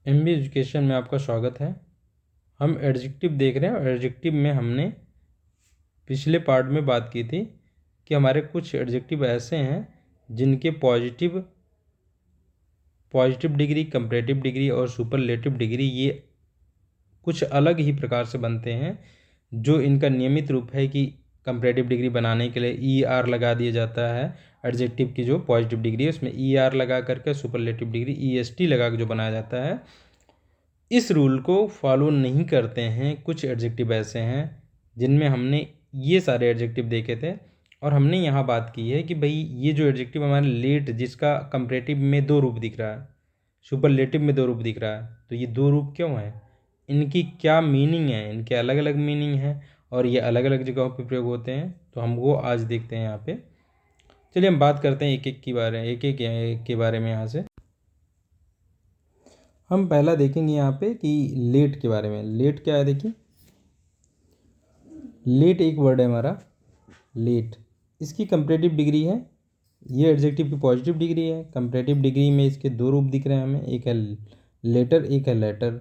MB education में आपका स्वागत है। हम एडजेक्टिव देख रहे हैं और एडजेक्टिव में हमने पिछले पार्ट में बात की थी कि हमारे कुछ एडजेक्टिव ऐसे हैं जिनके पॉजिटिव डिग्री, कंपैरेटिव डिग्री और सुपरलेटिव डिग्री ये कुछ अलग ही प्रकार से बनते हैं। जो इनका नियमित रूप है कि कंपैरेटिव डिग्री बनाने के लिए ई आर लगा दिया जाता है। एडजेक्टिव की जो पॉजिटिव डिग्री है उसमें ई आर लगा करके superlative degree E S T लगा के जो बनाया जाता है। इस रूल को फॉलो नहीं करते हैं कुछ एडजेक्टिव ऐसे हैं जिनमें हमने ये सारे एडजेक्टिव देखे थे और हमने यहाँ बात की है कि भाई ये जो एडजेक्टिव हमारे लेट, जिसका कंपैरेटिव में दो रूप दिख रहा है, सुपरलेटिव में दो रूप दिख रहा है, तो ये दो रूप क्यों है, इनकी क्या मीनिंग है, इनके अलग अलग मीनिंग है और ये अलग अलग जगहों पर प्रयोग होते हैं। तो हम वो आज देखते हैं यहाँ पे। चलिए हम बात करते हैं एक एक के बारे में। यहाँ से हम पहला देखेंगे यहाँ पे कि लेट के बारे में। लेट क्या है, देखिए लेट एक वर्ड है हमारा लेट, इसकी कंपैरेटिव डिग्री है, ये एडजेक्टिव की पॉजिटिव डिग्री है। कंपैरेटिव डिग्री में इसके दो रूप दिख रहे हैं हमें, एक है लेटर, एक है लेटर।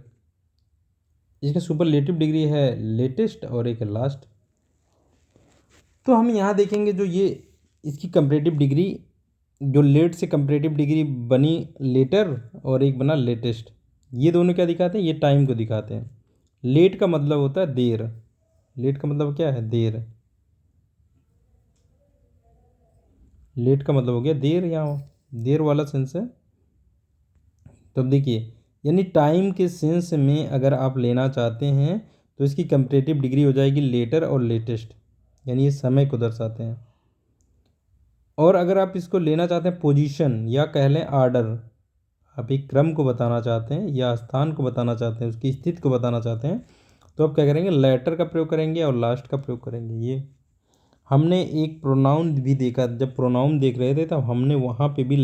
इसका सुपरलेटिव डिग्री है लेटेस्ट और एक है लास्ट। तो हम यहाँ देखेंगे जो ये इसकी कंपैरेटिव डिग्री, जो लेट से कंपैरेटिव डिग्री बनी लेटर और एक बना लेटेस्ट, ये दोनों क्या दिखाते हैं, ये टाइम को दिखाते हैं। लेट का मतलब होता है देर, लेट का मतलब क्या है, देर। लेट का मतलब हो गया देर, यहाँ देर वाला सेंस है। तो अब देखिए, यानी टाइम के सेंस में अगर आप लेना चाहते हैं तो इसकी कंपैरेटिव डिग्री हो जाएगी लेटर और लेटेस्ट, यानी ये समय को दर्शाते हैं। और अगर आप इसको लेना चाहते हैं पोजीशन या कह लें आर्डर, आप एक क्रम को बताना चाहते हैं या स्थान को बताना चाहते हैं, उसकी स्थिति को बताना चाहते हैं, तो आप क्या करेंगे, लेटर का प्रयोग करेंगे और लास्ट का प्रयोग करेंगे। ये हमने एक प्रोनाउन भी देखा, जब प्रोनाउन देख रहे थे तब हमने वहाँ पे भी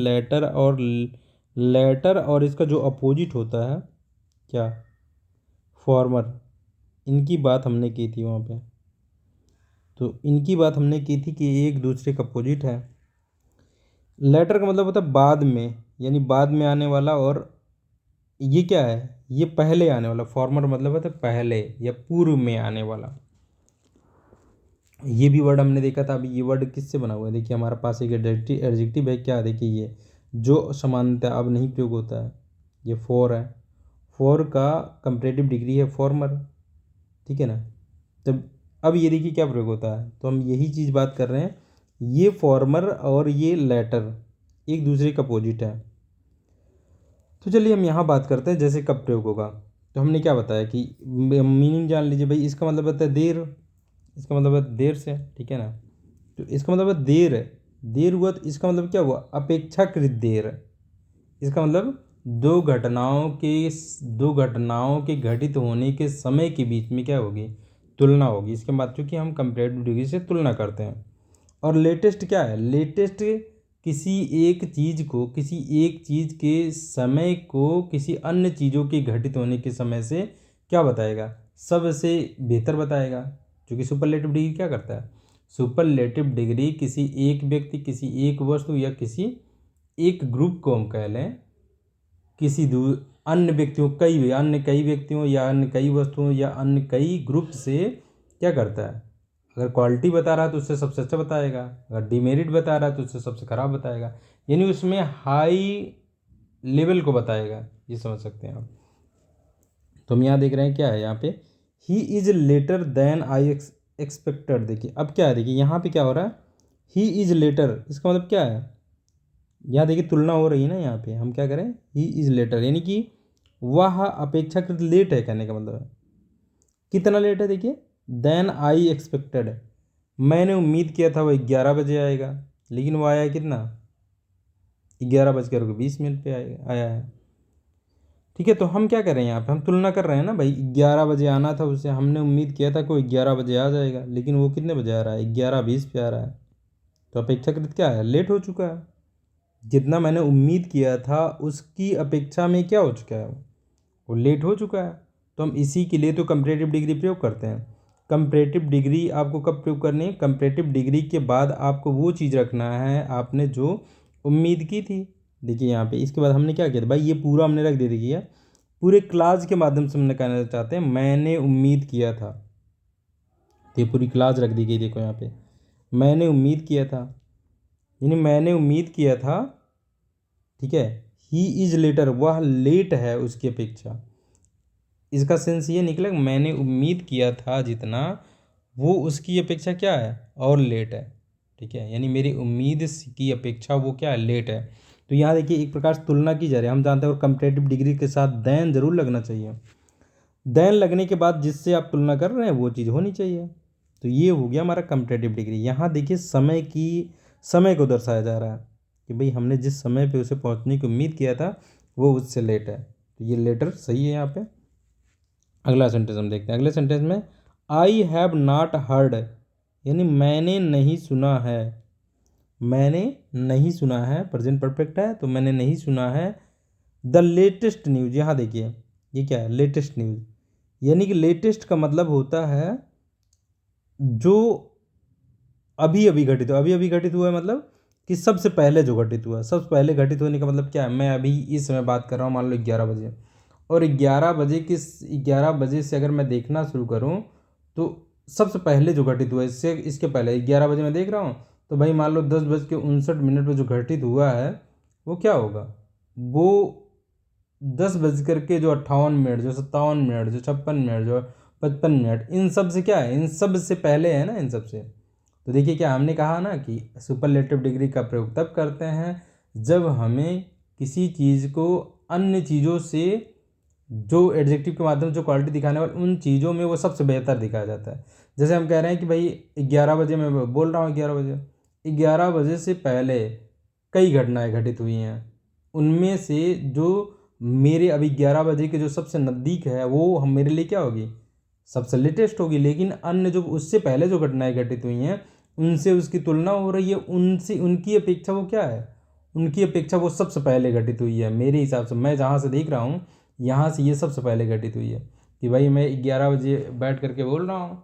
लेटर और इसका जो अपोजिट होता है क्या, फॉर्मर, इनकी बात हमने की थी वहाँ पे। तो इनकी बात हमने की थी कि एक दूसरे का अपोजिट है। लेटर का मतलब होता है बाद में, यानी बाद में आने वाला, और ये क्या है, ये पहले आने वाला। फॉर्मर मतलब होता है पहले या पूर्व में आने वाला। ये भी वर्ड हमने देखा था। अभी ये वर्ड किससे बना हुआ है, देखिए हमारे पास एक एडजेक्टिव है क्या, देखिए ये जो समानता अब नहीं प्रयोग होता है, ये फॉर है। फॉर का कंपैरेटिव डिग्री है फॉर्मर, ठीक है ना। तब अब ये देखिए क्या प्रयोग होता है, तो हम यही चीज़ बात कर रहे हैं। ये फॉर्मर और ये लेटर एक दूसरे का अपोजिट है। तो चलिए हम यहाँ बात करते हैं जैसे कब प्रयोग होगा। तो हमने क्या बताया कि मीनिंग जान लीजिए भाई, इसका मतलब होता है देर, इसका मतलब है देर से, ठीक है ना। तो इसका मतलब है देर है, देर हुआ, तो इसका मतलब क्या हुआ, अपेक्षाकृत देर। इसका मतलब दो घटनाओं के घटित होने के समय के बीच में क्या होगी, तुलना होगी। इसके बाद चूंकि हम कंपैरेटिव डिग्री से तुलना करते हैं। और लेटेस्ट क्या है, लेटेस्ट किसी एक चीज़ के समय को किसी अन्य चीज़ों के घटित होने के समय से क्या बताएगा, सबसे बेहतर बताएगा। क्योंकि सुपरलेटिव डिग्री क्या करता है, सुपरलेटिव डिग्री किसी एक व्यक्ति, किसी एक वस्तु या किसी एक ग्रुप को हम कह लें, किसी अन्य कई व्यक्तियों या अन्य कई वस्तुओं या अन्य कई ग्रुप से क्या करता है, अगर क्वालिटी बता रहा है तो उससे सबसे अच्छा बताएगा, अगर डिमेरिट बता रहा है तो उससे सबसे खराब बताएगा, यानी उसमें हाई लेवल को बताएगा। ये समझ सकते हैं आप। तो हम यहाँ देख रहे हैं क्या है, यहाँ पे he is later than I expected. देखिए अब क्या है, देखिए यहाँ पे क्या हो रहा है, ही इज लेटर, इसका मतलब क्या है, यहाँ देखिए तुलना हो रही है ना। यहाँ पे हम क्या करें, ही इज लेटर, यानी कि वह अपेक्षाकृत लेट है, कहने का मतलब है। कितना लेट है, देखिए देन आई एक्सपेक्टेड, मैंने उम्मीद किया था वह 11 बजे आएगा, लेकिन वो आया कितना, 11:20 पे आया है। ठीक है, तो हम क्या कर रहे हैं यहाँ पे, हम तुलना कर रहे हैं ना भाई, 11 बजे आना था उससे, हमने उम्मीद किया था कोई 11 बजे आ जाएगा, लेकिन वो कितने बजे आ रहा है, 11:20 पे आ रहा है। तो अपेक्षाकृत क्या है, लेट हो चुका है। जितना मैंने उम्मीद किया था उसकी अपेक्षा में क्या हो चुका है, वो लेट हो चुका है। तो हम इसी के लिए तो कंपैरेटिव डिग्री प्रयोग करते हैं। कंपैरेटिव डिग्री आपको कब प्रयोग करनी है, कंपैरेटिव डिग्री के बाद आपको वो चीज़ रखना है आपने जो उम्मीद की थी। देखिए यहाँ पे इसके बाद हमने क्या किया था भाई, ये पूरा हमने रख दे दिया, पूरे क्लास के माध्यम से हमने कहना चाहते हैं मैंने उम्मीद किया था। तो ये पूरी क्लास रख दी गई, देखो यहाँ पे मैंने उम्मीद किया था, यानी मैंने उम्मीद किया था, ठीक है। ही इज लेटर, वह लेट है उसकी अपेक्षा। इसका सेंस ये निकला मैंने उम्मीद किया था जितना, वो उसकी अपेक्षा क्या है और लेट है, ठीक है। यानी मेरी उम्मीद की अपेक्षा वो क्या है, लेट है। तो यहाँ देखिए एक प्रकार से तुलना की जा रही है, हम जानते हैं और कंपैरेटिव डिग्री के साथ देन जरूर लगना चाहिए। देन लगने के बाद जिससे आप तुलना कर रहे हैं वो चीज़ होनी चाहिए। तो ये हो गया हमारा कंपैरेटिव डिग्री। यहाँ देखिए समय को दर्शाया जा रहा है कि भाई हमने जिस समय पे उसे पहुँचने की उम्मीद किया था वो उससे लेट है, तो ये लेटर सही है यहाँ पे। अगला सेंटेंस हम देखते हैं। अगले सेंटेंस में आई हैव नॉट हर्ड, यानी मैंने नहीं सुना है। मैंने नहीं सुना है, प्रेजेंट परफेक्ट है, तो मैंने नहीं सुना है द लेटेस्ट न्यूज। यहाँ देखिए ये क्या है, लेटेस्ट न्यूज, यानी कि लेटेस्ट का मतलब होता है जो अभी अभी घटित हुआ। अभी अभी घटित हुआ है मतलब कि सबसे पहले जो घटित हुआ। सबसे पहले घटित होने का मतलब क्या है, मैं अभी इस समय बात कर रहा हूँ, मान लो 11 बजे, और 11 बजे से अगर मैं देखना शुरू करूँ तो सबसे पहले जो घटित हुआ इससे इसके पहले 11 बजे मैं देख रहा हूँ, तो भाई मान लो 10:59 पर जो घटित हुआ है वो क्या होगा, वो 10 बज कर के जो 58 मिनट, जो 57 मिनट, जो 56 मिनट, जो 55 मिनट, इन सब से क्या है, इन सब से पहले है ना, इन सब से। तो देखिए क्या हमने कहा ना कि सुपरलेटिव डिग्री का प्रयोग तब करते हैं जब हमें किसी चीज़ को अन्य चीज़ों से, जो एडजेक्टिव के माध्यम से जो क्वालिटी दिखाने वाले उन चीज़ों में वो सबसे बेहतर दिखाया जाता है। जैसे हम कह रहे हैं कि भाई 11 बजे मैं बोल रहा हूँ, 11 बजे, 11 बजे से पहले कई घटनाएं घटित हुई हैं, उनमें से जो मेरे अभी 11 बजे के जो सबसे नज़दीक है वो हम मेरे लिए क्या होगी, सबसे लेटेस्ट होगी। लेकिन अन्य जो उससे पहले जो घटनाएं घटित हुई हैं उनसे उसकी तुलना हो रही है, उनसे उनकी अपेक्षा वो क्या है, उनकी अपेक्षा वो सबसे पहले घटित हुई है। मेरे हिसाब से मैं जहाँ से देख रहा हूँ यहाँ से ये सबसे पहले घटित हुई है कि भाई मैं 11 बजे बैठ करके बोल रहा हूँ,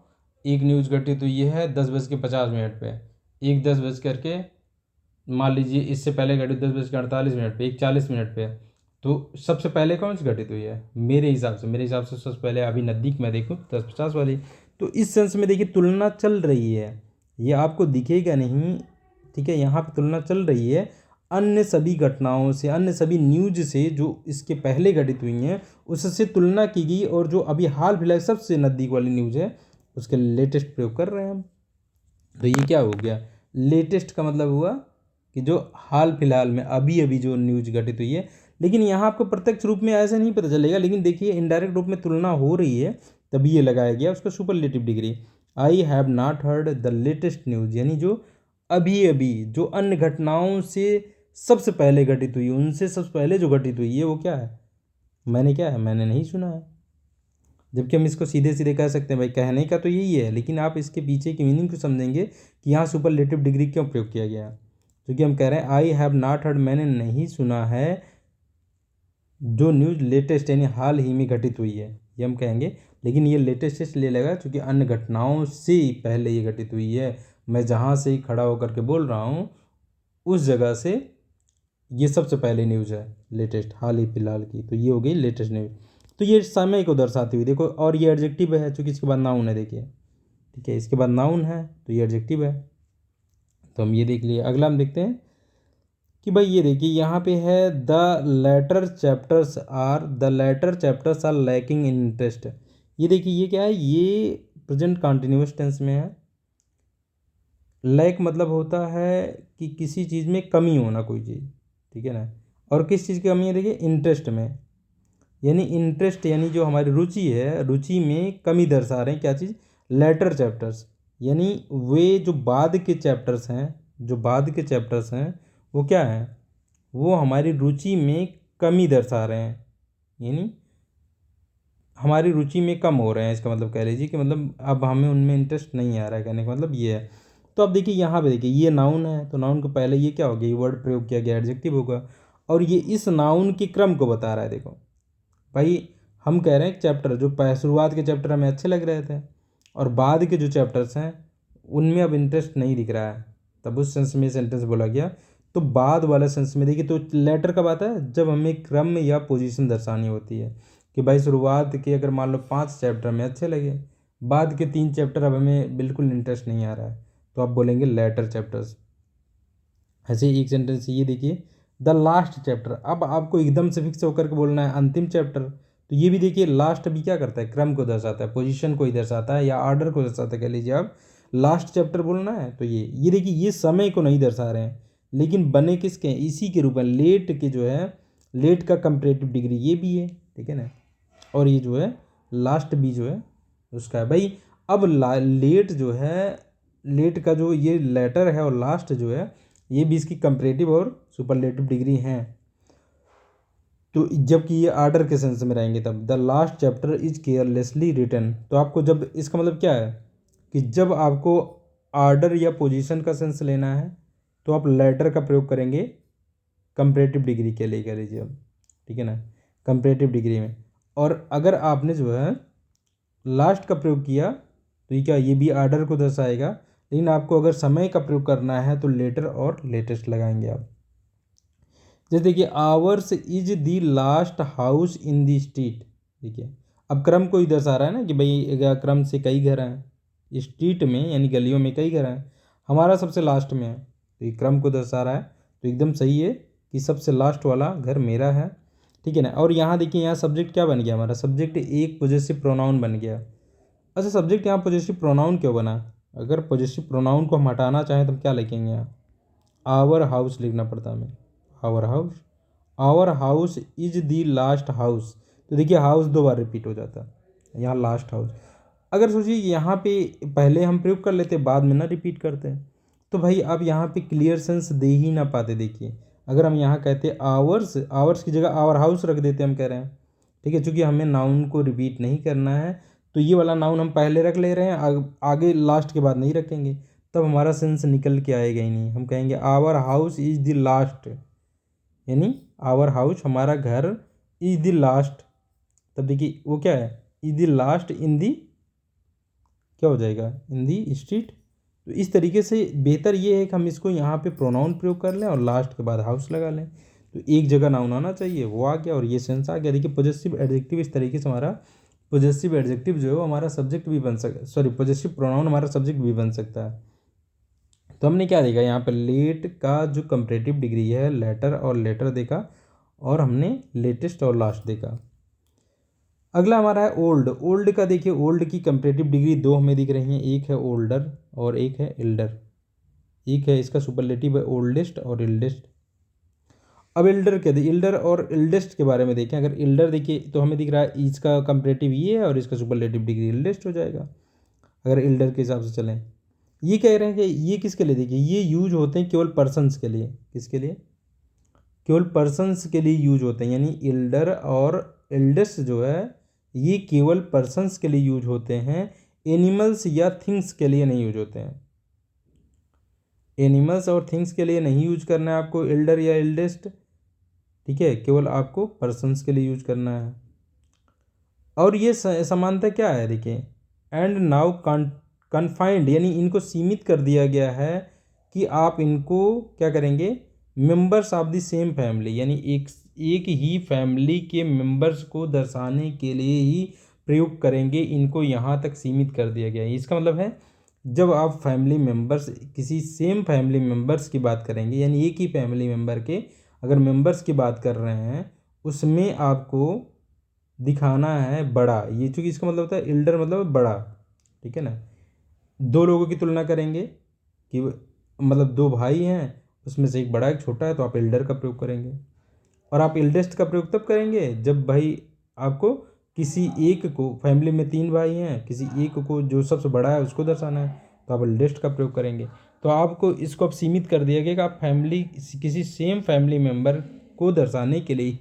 एक न्यूज़ घटित हुई है 10:50 पे, एक 10 बज करके मान लीजिए इससे पहले घटित 10:48 पे, एक 40 मिनट पे। तो सबसे पहले कौन सी घटित हुई है, मेरे हिसाब से सबसे पहले अभी नज़दीक मैं देखूँ 10:50 वाली। तो इस सेंस में देखिए तुलना चल रही है, ये आपको दिखेगा नहीं, ठीक है। यहाँ पे तुलना चल रही है अन्य सभी घटनाओं से, अन्य सभी न्यूज से जो इसके पहले घटित हुई हैं उससे तुलना की गई, और जो अभी हाल फिलहाल सबसे नज़दीक वाली न्यूज़ है उसके लेटेस्ट प्रयोग कर रहे हैं हम। तो ये क्या हो गया, लेटेस्ट का मतलब हुआ कि जो हाल फिलहाल में अभी अभी जो न्यूज घटित हुई है। लेकिन यहाँ आपको प्रत्यक्ष रूप में ऐसे नहीं पता चलेगा, लेकिन देखिए इनडायरेक्ट रूप में तुलना हो रही है, तभी ये लगाया गया उसका superlative degree. I have not heard the latest news, यानी जो अभी अभी जो अन्य घटनाओं से सबसे पहले घटित हुई, उनसे सबसे पहले जो घटित हुई है वो क्या है, मैंने क्या है, मैंने नहीं सुना है। जबकि हम इसको सीधे सीधे कह सकते हैं भाई, कहने का तो यही है, लेकिन आप इसके पीछे की मीनिंग को समझेंगे कि यहाँ सुपरलेटिव डिग्री क्यों प्रयोग किया गया है। क्योंकि हम कह रहे हैं आई हैव नॉट हर्ड, मैंने नहीं सुना है, जो न्यूज़ लेटेस्ट यानी हाल ही में घटित हुई है, ये हम कहेंगे। लेकिन ये लेटेस्ट इसलिए लगा क्योंकि अन्य घटनाओं से पहले ये घटित हुई है। मैं जहाँ से ही खड़ा होकर के बोल रहा हूँ उस जगह से ये सबसे पहले न्यूज़ है, लेटेस्ट हाल ही फिलहाल की, तो ये हो गई लेटेस्ट न्यूज़। तो ये समय को दर्शाती हुई देखो, और ये एडजेक्टिव है चूँकि इसके बाद नाउन है, देखिए ठीक है, इसके बाद नाउन है तो ये एडजेक्टिव है। तो हम ये देख लिए। अगला हम देखते हैं कि भाई ये देखिए यहाँ पे है the latter chapters are lacking in interest. ये देखिए ये क्या है, ये प्रेजेंट कंटिन्यूअस टेंस में है। लैक मतलब होता है कि किसी चीज़ में कमी होना, कोई चीज़, ठीक है ना। और किस चीज़ की कमी है, देखिए इंटरेस्ट में, यानी इंटरेस्ट यानी जो हमारी रुचि है, रुचि में कमी दर्शा रहे हैं क्या चीज़, लेटर चैप्टर्स, यानी वे जो बाद के चैप्टर्स हैं, जो बाद के चैप्टर्स हैं वो क्या हैं, वो हमारी रुचि में कमी दर्शा रहे हैं, यानी हमारी रुचि में कम हो रहे हैं। इसका मतलब कह लीजिए कि मतलब अब हमें उनमें इंटरेस्ट नहीं आ रहा है, कहने का मतलब ये है। तो अब देखिए यहाँ पे देखिए ये नाउन है, तो नाउन को पहले ये क्या हो गया, ये वर्ड प्रयोग किया गया, एडजेक्टिव होगा, और ये इस नाउन के क्रम को बता रहा है। देखो भाई हम कह रहे हैं चैप्टर जो शुरुआत के चैप्टर हमें अच्छे लग रहे थे और बाद के जो चैप्टर्स हैं उनमें अब इंटरेस्ट नहीं दिख रहा है, तब उस सेंस में सेंटेंस बोला गया। तो बाद वाला सेंस में देखिए, तो लेटर कब आता है, जब हमें क्रम या पोजीशन दर्शानी होती है कि भाई शुरुआत के अगर मान लो 5 चैप्टर में अच्छे लगे, बाद के 3 चैप्टर अब हमें बिल्कुल इंटरेस्ट नहीं आ रहा है, तो आप बोलेंगे लेटर चैप्टर्स। ऐसे ही एक सेंटेंस ये देखिए, द लास्ट चैप्टर। अब आपको एकदम से फिक्स होकर के बोलना है अंतिम चैप्टर, तो ये भी देखिए लास्ट भी क्या करता है, क्रम को दर्शाता है, पोजीशन को ही दर्शाता है या ऑर्डर को दर्शाता है, कह लीजिए आप लास्ट चैप्टर बोलना है तो ये देखिए ये समय को नहीं दर्शा रहे हैं, लेकिन बने किसके हैं, इसी के रूप में लेट के जो है, लेट का कंपैरेटिव डिग्री ये भी है, ठीक है ना। और ये जो है लास्ट भी जो है उसका है भाई। अब लेट जो है, लेट का जो ये लेटर है और लास्ट जो है ये भी इसकी कंपैरेटिव और सुपरलेटिव डिग्री हैं। तो जबकि ये आर्डर के सेंस में रहेंगे तब, the last chapter is carelessly written. तो आपको जब इसका मतलब क्या है कि जब आपको आर्डर या पोजीशन का सेंस लेना है तो आप लेटर का प्रयोग करेंगे कंपैरेटिव डिग्री के लिए, कह लीजिए अब, ठीक है ना, कंपैरेटिव डिग्री में। और अगर आपने जो है लास्ट का प्रयोग किया तो ये क्या, ये भी आर्डर को दर्शाएगा, लेकिन आपको अगर समय का प्रयोग करना है तो लेटर और लेटेस्ट लगाएंगे आप। जैसे देखिए hours is the last house in the street, देखिए अब क्रम को ही दर्शा रहा है ना कि भाई क्रम से कई घर हैं स्ट्रीट में, यानी गलियों में कई घर हैं, हमारा सबसे लास्ट में है, तो ये क्रम को दर्शा रहा है, तो एकदम सही है कि सबसे लास्ट वाला घर मेरा है, ठीक है ना। और यहाँ देखिए यहाँ सब्जेक्ट क्या बन गया, हमारा सब्जेक्ट एक पॉजेसिव प्रोनाउन बन गया। अच्छा सब्जेक्ट यहाँ पॉजेसिव प्रोनाउन क्यों बना, अगर पॉजेसिव प्रोनाउन को हम हटाना चाहें तो क्या लिखेंगे यहाँ, आवर हाउस लिखना पड़ता हमें, our house, our house is the last house. तो देखिए हाउस 2 बार रिपीट हो जाता है, यहाँ लास्ट हाउस। अगर सोचिए यहाँ पे पहले हम प्रयोग कर लेते बाद में ना रिपीट करते हैं, तो भाई आप यहाँ पे क्लियर सेंस दे ही ना पाते। देखिए अगर हम यहाँ कहते आवर्स, आवर्स की जगह आवर हाउस रख देते, हम कह रहे हैं, ठीक है, चूँकि हमें नाउन को रिपीट नहीं करना है तो ये वाला नाउन हम पहले रख ले रहे हैं, आगे लास्ट के बाद नहीं रखेंगे, तब हमारा सेंस निकल के आएगा ही नहीं। हम कहेंगे our house is the last, यानी आवर हाउस हमारा घर, इज द लास्ट, तब देखिए वो क्या है, इज द लास्ट इन दी, क्या हो जाएगा, इन दी स्ट्रीट। तो इस तरीके से बेहतर ये है कि हम इसको यहाँ पे प्रोनाउन प्रयोग कर लें और लास्ट के बाद हाउस लगा लें, तो एक जगह नाउन आना चाहिए, वो आ गया और ये सेंस आ गया। देखिए पॉजेसिव एडजेक्टिव इस तरीके से हमारा पॉजेसिव एडजेक्टिव जो है वो हमारा सब्जेक्ट भी बन सकता, सॉरी पॉजेसिव प्रोनाउन हमारा सब्जेक्ट भी बन सकता है। तो हमने क्या देखा यहाँ पर, लेट का जो कंपैरेटिव डिग्री है लेटर और लेटर देखा, और हमने लेटेस्ट और लास्ट देखा। अगला हमारा है ओल्ड। ओल्ड का देखिए, ओल्ड की कंपैरेटिव डिग्री 2 हमें दिख रही हैं, एक है ओल्डर और एक है एल्डर। एक है इसका सुपरलेटिव है ओल्डेस्ट और एल्डेस्ट। अब एल्डर के एल्डर और एल्डेस्ट के बारे में देखें, अगर एल्डर देखिए तो हमें दिख रहा है इसका कंपैरेटिव ये है और इसका सुपरलेटिव डिग्री एल्डेस्ट हो जाएगा अगर एल्डर के हिसाब से चलें। ये कह रहे हैं कि ये किसके लिए, देखिए ये यूज होते हैं केवल पर्सन्स के लिए, किसके लिए, केवल पर्सन्स के लिए यूज होते हैं, यानी एल्डर और एल्डेस्ट जो है ये केवल पर्सन्स के लिए यूज होते हैं, एनिमल्स या थिंग्स के लिए नहीं यूज होते हैं। एनिमल्स और थिंग्स के लिए नहीं यूज करना है आपको एल्डर या एल्डेस्ट, ठीक है, केवल आपको पर्सन्स के लिए यूज करना है। और ये समानता क्या है देखिए, एंड नाउ कन्फाइंड, यानी इनको सीमित कर दिया गया है कि आप इनको क्या करेंगे, members of the same family, यानी एक ही फैमिली के मेंबर्स को दर्शाने के लिए ही प्रयोग करेंगे, इनको यहाँ तक सीमित कर दिया गया है। इसका मतलब है जब आप फैमिली मेंबर्स, किसी सेम फैमिली मेंबर्स की बात करेंगे, यानी एक ही फैमिली मेंबर के अगर मेंबर्स की बात कर रहे हैं, उसमें आपको दिखाना है बड़ा, ये चूँकि इसका मतलब होता है एल्डर मतलब बड़ा, ठीक है ना। 2 लोगों की तुलना करेंगे कि मतलब 2 भाई हैं, उसमें से एक बड़ा एक छोटा है, तो आप एल्डर का प्रयोग करेंगे। और आप एल्डेस्ट का प्रयोग तब करेंगे जब भाई आपको किसी एक को, फैमिली में 3 भाई हैं, किसी एक को जो सबसे बड़ा है उसको दर्शाना है, तो आप एल्डेस्ट का प्रयोग करेंगे। तो आपको इसको अब सीमित कर दिया गया कि आप फैमिली, किसी सेम फैमिली मेम्बर को दर्शाने के लिए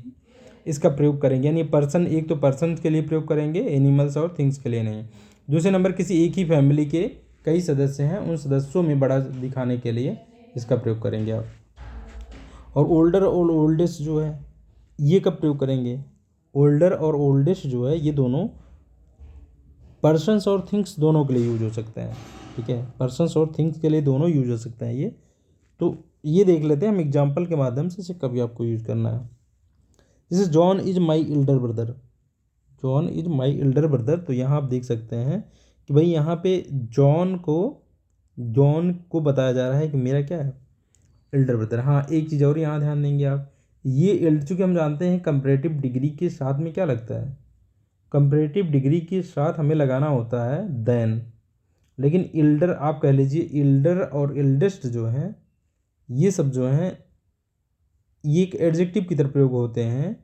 इसका प्रयोग करेंगे, यानी पर्सन, एक तो पर्सन के लिए प्रयोग करेंगे, एनिमल्स और थिंग्स के लिए नहीं। दूसरे नंबर किसी एक ही फैमिली के कई सदस्य हैं, उन सदस्यों में बड़ा दिखाने के लिए इसका प्रयोग करेंगे आप। और ओल्डर और ओल्डेस्ट जो है ये कब प्रयोग करेंगे, ओल्डर और ओल्डेस्ट जो है ये दोनों पर्सन्स और थिंग्स दोनों के लिए यूज हो सकता है, ठीक है, पर्सन्स और थिंग्स के लिए दोनों यूज हो सकता है ये। तो ये देख लेते हैं हम एग्जाम्पल के माध्यम से इसे कभी आपको यूज करना है। जैसे John is my elder brother, John is my elder brother. तो यहाँ आप देख सकते हैं कि भाई यहाँ पे जॉन को बताया जा रहा है कि मेरा क्या है, एल्डर ब्रदर। हाँ, एक चीज़ और यहाँ ध्यान देंगे आप, ये एल्डर, चूँकि हम जानते हैं कंपैरेटिव डिग्री के साथ में क्या लगता है, कंपैरेटिव डिग्री के साथ हमें लगाना होता है देन। लेकिन एल्डर आप कह लीजिए, एल्डर और एल्डेस्ट जो हैं ये सब जो हैं ये एक एडजेक्टिव की तरह प्रयोग होते हैं।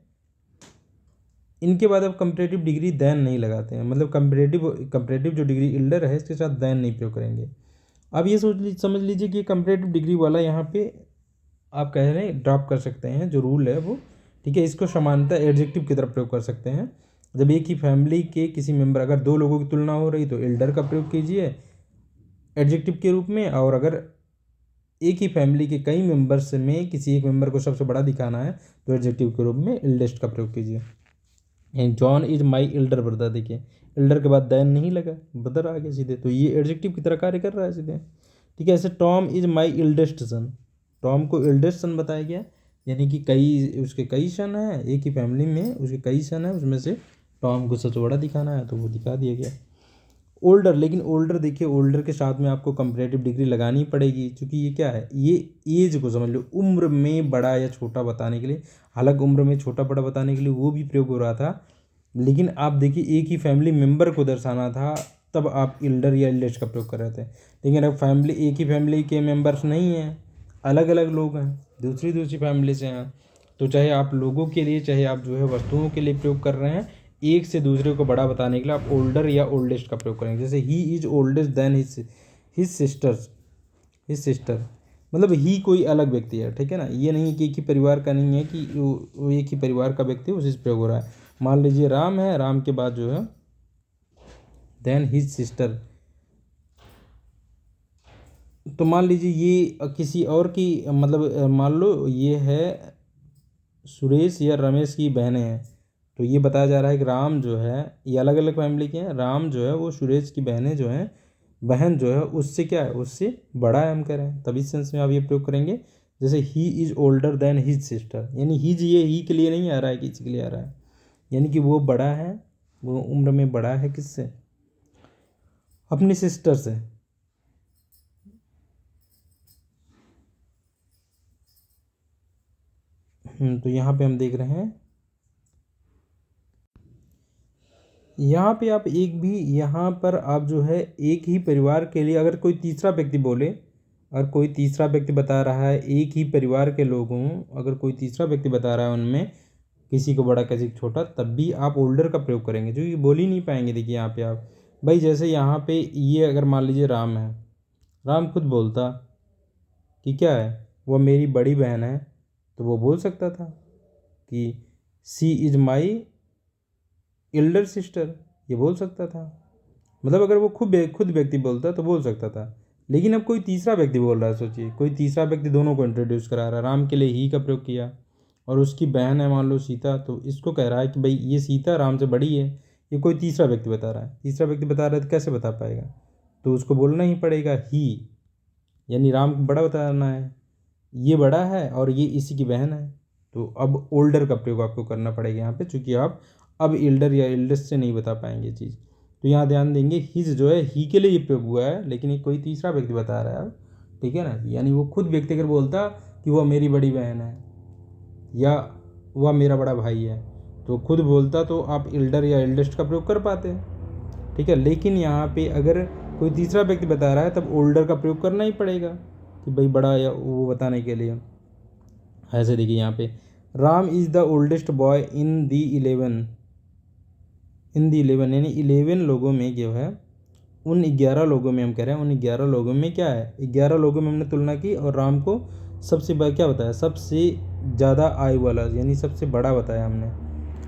इनके बाद अब कंपैरेटिव डिग्री देन नहीं लगाते हैं, मतलब कंपैरेटिव जो डिग्री एल्डर है इसके साथ देन नहीं प्रयोग करेंगे। अब ये समझ लीजिए कि कंपैरेटिव डिग्री वाला यहाँ पे आप कह रहे हैं ड्रॉप कर सकते हैं, जो रूल है वो, ठीक है। इसको समानता एडजेक्टिव की तरफ प्रयोग कर सकते हैं। जब एक ही फैमिली के किसी मेंबर, अगर दो लोगों की तुलना हो रही तो एल्डर का प्रयोग कीजिए एडजेक्टिव के रूप में, और अगर एक ही फैमिली के कई मेंबर्स में किसी एक मेंबर को सबसे बड़ा दिखाना है तो एडजेक्टिव के रूप में एल्डेस्ट का प्रयोग कीजिए। And John is my elder brother, देखिए एल्डर के बाद देन नहीं लगा, ब्रदर आ गया सीधे, तो ये एडजेक्टिव की तरह कार्य कर रहा है सीधे, ठीक है। ऐसे Tom is my eldest son, Tom को एल्डेस्ट सन बताया गया, यानी कि उसके कई सन हैं, एक ही फैमिली में उसके कई सन हैं, उसमें से टॉम को सबसे बड़ा दिखाना है तो वो दिखा दिया गया। ओल्डर, लेकिन ओल्डर देखिए, ओल्डर के साथ में आपको कंपैरेटिव डिग्री लगानी पड़ेगी, क्योंकि ये क्या है, ये एज को समझ लो, उम्र में बड़ा या छोटा बताने के लिए। हालांकि उम्र में छोटा बड़ा बताने के लिए वो भी प्रयोग हो रहा था, लेकिन आप देखिए एक ही फैमिली मेंबर को दर्शाना था तब आप एल्डर या एल्डेस्ट का प्रयोग कर रहे थे। लेकिन अब एक ही फैमिली के मेंबर्स नहीं हैं, अलग अलग लोग हैं, दूसरी फैमिली से हैं, तो चाहे आप लोगों के लिए चाहे आप जो है वस्तुओं के लिए प्रयोग कर रहे हैं, एक से दूसरे को बड़ा बताने के लिए आप ओल्डर या ओल्डेस्ट का प्रयोग करेंगे। जैसे he is oldest than his sister, मतलब ही कोई अलग व्यक्ति है, ठीक है ना, ये नहीं कि एक ही परिवार का नहीं है कि वो एक ही परिवार का व्यक्ति उसी से प्रयोग हो रहा है। मान लीजिए राम है, राम के बाद जो है देन हिज सिस्टर, तो मान लीजिए ये किसी और की, मतलब मान लो ये है सुरेश या रमेश की बहनें हैं, तो ये बताया जा रहा है कि राम जो है, ये अलग अलग फैमिली के हैं, राम जो है वो सुरेश की बहनें जो हैं, बहन जो है उससे क्या है, उससे बड़ा है हम कह रहे हैं, तभी सेंस में आप ये प्रयोग करेंगे। जैसे he is older than his sister, यानी हिज ये ही के लिए नहीं आ रहा है, किसी के लिए आ रहा है, यानी कि वो बड़ा है, वो उम्र में बड़ा है किससे, अपनी सिस्टर से। तो यहाँ पे हम देख रहे हैं, यहाँ पे आप एक भी, यहाँ पर आप जो है एक ही परिवार के लिए अगर कोई तीसरा व्यक्ति बोले, अगर कोई तीसरा व्यक्ति बता रहा है एक ही परिवार के लोगों, अगर कोई तीसरा व्यक्ति बता रहा है उनमें किसी को बड़ा किसी को छोटा, तब भी आप ओल्डर का प्रयोग करेंगे, जो कि बोल ही नहीं पाएंगे। देखिए यहाँ पे आप भाई, जैसे यहाँ पे ये अगर मान लीजिए राम है, राम खुद बोलता कि क्या है, वह मेरी बड़ी बहन है, तो वो बोल सकता था कि सी इज माई एल्डर सिस्टर, ये बोल सकता था, मतलब अगर वो खुद व्यक्ति बोलता तो बोल सकता था। लेकिन अब कोई तीसरा व्यक्ति बोल रहा है, सोचिए कोई तीसरा व्यक्ति दोनों को इंट्रोड्यूस करा रहा है, राम के लिए ही का प्रयोग किया, और उसकी बहन है मान लो सीता, तो इसको कह रहा है कि भाई ये सीता राम से बड़ी है, ये कोई तीसरा व्यक्ति बता रहा है, तीसरा व्यक्ति बता रहा है तो कैसे बता पाएगा, तो उसको बोलना ही पड़ेगा ही, यानी राम को बड़ा बताना है, ये बड़ा है और ये इसी की बहन है, तो अब ओल्डर का प्रयोग आपको करना पड़ेगा यहाँ पे, चूँकि आप अब एल्डर या एल्डेस्ट से नहीं बता पाएंगे चीज़। तो यहाँ ध्यान देंगे हिज जो है ही के लिए ये प्रयोग हुआ है, लेकिन ये कोई तीसरा व्यक्ति बता रहा है अब, ठीक है ना, यानी वो खुद व्यक्ति अगर बोलता कि वह मेरी बड़ी बहन है या वह मेरा बड़ा भाई है, तो खुद बोलता तो आप एल्डर या एल्डेस्ट का प्रयोग कर पाते, ठीक है। लेकिन यहाँ पे अगर कोई तीसरा व्यक्ति बता रहा है तब ओल्डर का प्रयोग करना ही पड़ेगा कि भाई बड़ा या वो बताने के लिए। ऐसे देखिए यहाँ पे Ram is the oldest boy in the 11 यानी 11 लोगों में जो है, उन 11 लोगों में हम कह रहे हैं, उन 11 लोगों में क्या है, 11 लोगों में हमने तुलना की और राम को सबसे क्या बताया, सबसे ज़्यादा आयु वाला, यानी सबसे बड़ा बताया हमने,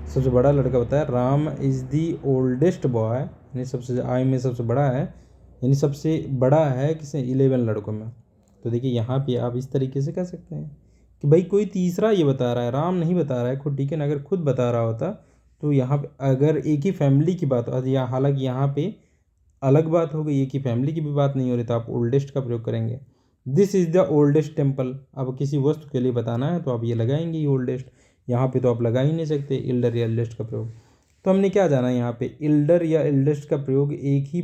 सबसे बड़ा लड़का बताया। Ram is the oldest boy, यानी सबसे आयु में सबसे बड़ा है, यानी सबसे बड़ा है किसे, 11 लड़कों में। तो देखिए यहाँ पे आप इस तरीके से कह सकते हैं कि भाई कोई तीसरा ये बता रहा है, राम नहीं बता रहा है खुद, ठीक है ना, अगर खुद बता रहा होता तो यहाँ पे अगर एक ही फैमिली की बात, या हालांकि यहाँ पे अलग बात हो गई, एक ही फैमिली की भी बात नहीं हो रही, तो आप ओल्डेस्ट का प्रयोग करेंगे। This is the oldest temple, अब किसी वस्तु के लिए बताना है तो आप ये लगाएंगे ही ओल्डेस्ट, यहाँ पे तो आप लगा ही नहीं सकते एल्डर या एल्डेस्ट का प्रयोग। तो हमने क्या जाना है यहाँ पे, एल्डर या एल्डेस्ट का प्रयोग एक ही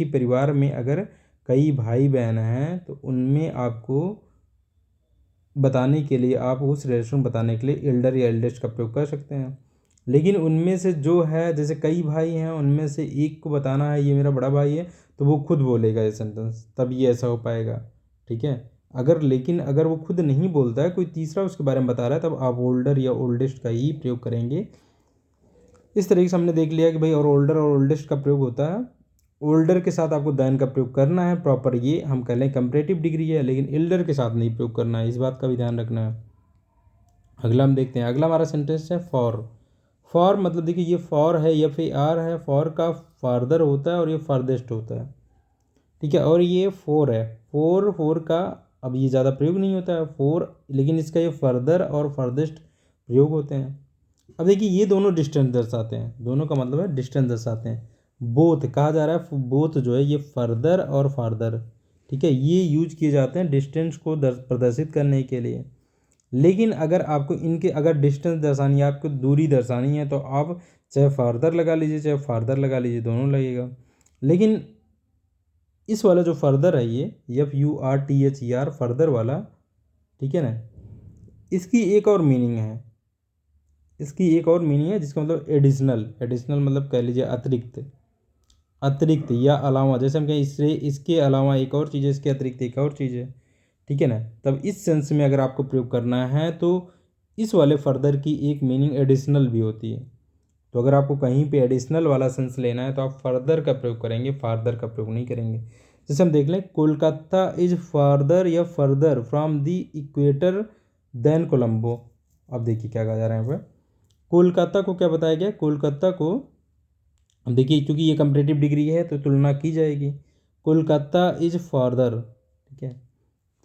परिवार में अगर कई भाई बहन हैं तो उनमें आपको बताने के लिए, आप उस रिलेशन बताने के लिए एल्डर या एल्डेस्ट का प्रयोग कर सकते हैं। लेकिन उनमें से जो है, जैसे कई भाई हैं, उनमें से एक को बताना है ये मेरा बड़ा भाई है, तो वो खुद बोलेगा ये सेंटेंस, तब ये ऐसा हो पाएगा। ठीक है, लेकिन अगर वो खुद नहीं बोलता है, कोई तीसरा उसके बारे में बता रहा है, तब आप ओल्डर या ओल्डेस्ट का ही प्रयोग करेंगे। इस तरीके से हमने देख लिया कि भाई और ओल्डर और ओल्डेस्ट का प्रयोग होता है। ओल्डर के साथ आपको देन का प्रयोग करना है प्रॉपर, ये हम कह लें कंपैरेटिव डिग्री है, लेकिन एल्डर के साथ नहीं प्रयोग करना है, इस बात का भी ध्यान रखना है। अगला हम देखते हैं, अगला हमारा सेंटेंस है फॉर। फॉर मतलब देखिए, ये फॉर है, FAR है, फॉर का फार्दर होता है और ये फार्देस्ट होता है। ठीक है, और ये फोर है, फोर का अब ये ज़्यादा प्रयोग नहीं होता है फोर, लेकिन इसका ये फर्दर और फर्देस्ट प्रयोग होते हैं। अब देखिए, ये दोनों डिस्टेंस दर्शाते हैं, दोनों का मतलब है डिस्टेंस दर्शाते हैं। बोथ कहा जा रहा है, बोथ जो है ये फर्दर और फार्दर, ठीक है, ये यूज किए जाते हैं डिस्टेंस को प्रदर्शित करने के लिए। लेकिन अगर आपको इनके अगर डिस्टेंस दर्शानी है, आपको दूरी दर्शानी है, तो आप चाहे फार्दर लगा लीजिए चाहे फार्दर लगा लीजिए, दोनों लगेगा। लेकिन इस वाला जो फर्दर है, ये FURTHER फर्दर वाला, ठीक है ना, इसकी एक और मीनिंग है, जिसका मतलब एडिशनल मतलब कह लीजिए अतिरिक्त या अलावा। जैसे हम कहें इससे इसके अलावा एक और चीज़ है, इसके अतिरिक्त एक और चीज़ है, ठीक है ना। तब इस सेंस में अगर आपको प्रयोग करना है तो इस वाले फर्दर की एक मीनिंग एडिशनल भी होती है। तो अगर आपको कहीं पे एडिशनल वाला सेंस लेना है तो आप फर्दर का प्रयोग करेंगे, फार्दर का प्रयोग नहीं करेंगे। जैसे हम देख लें, कोलकाता इज फार्दर या further from the equator than Colombo. अब देखिए क्या कहा जा रहा है यहाँ पे, कोलकाता को क्या बताया गया, कोलकाता को अब देखिए, क्योंकि ये कंपैरेटिव डिग्री है तो तुलना की जाएगी। कोलकाता इज फार्दर, ठीक है,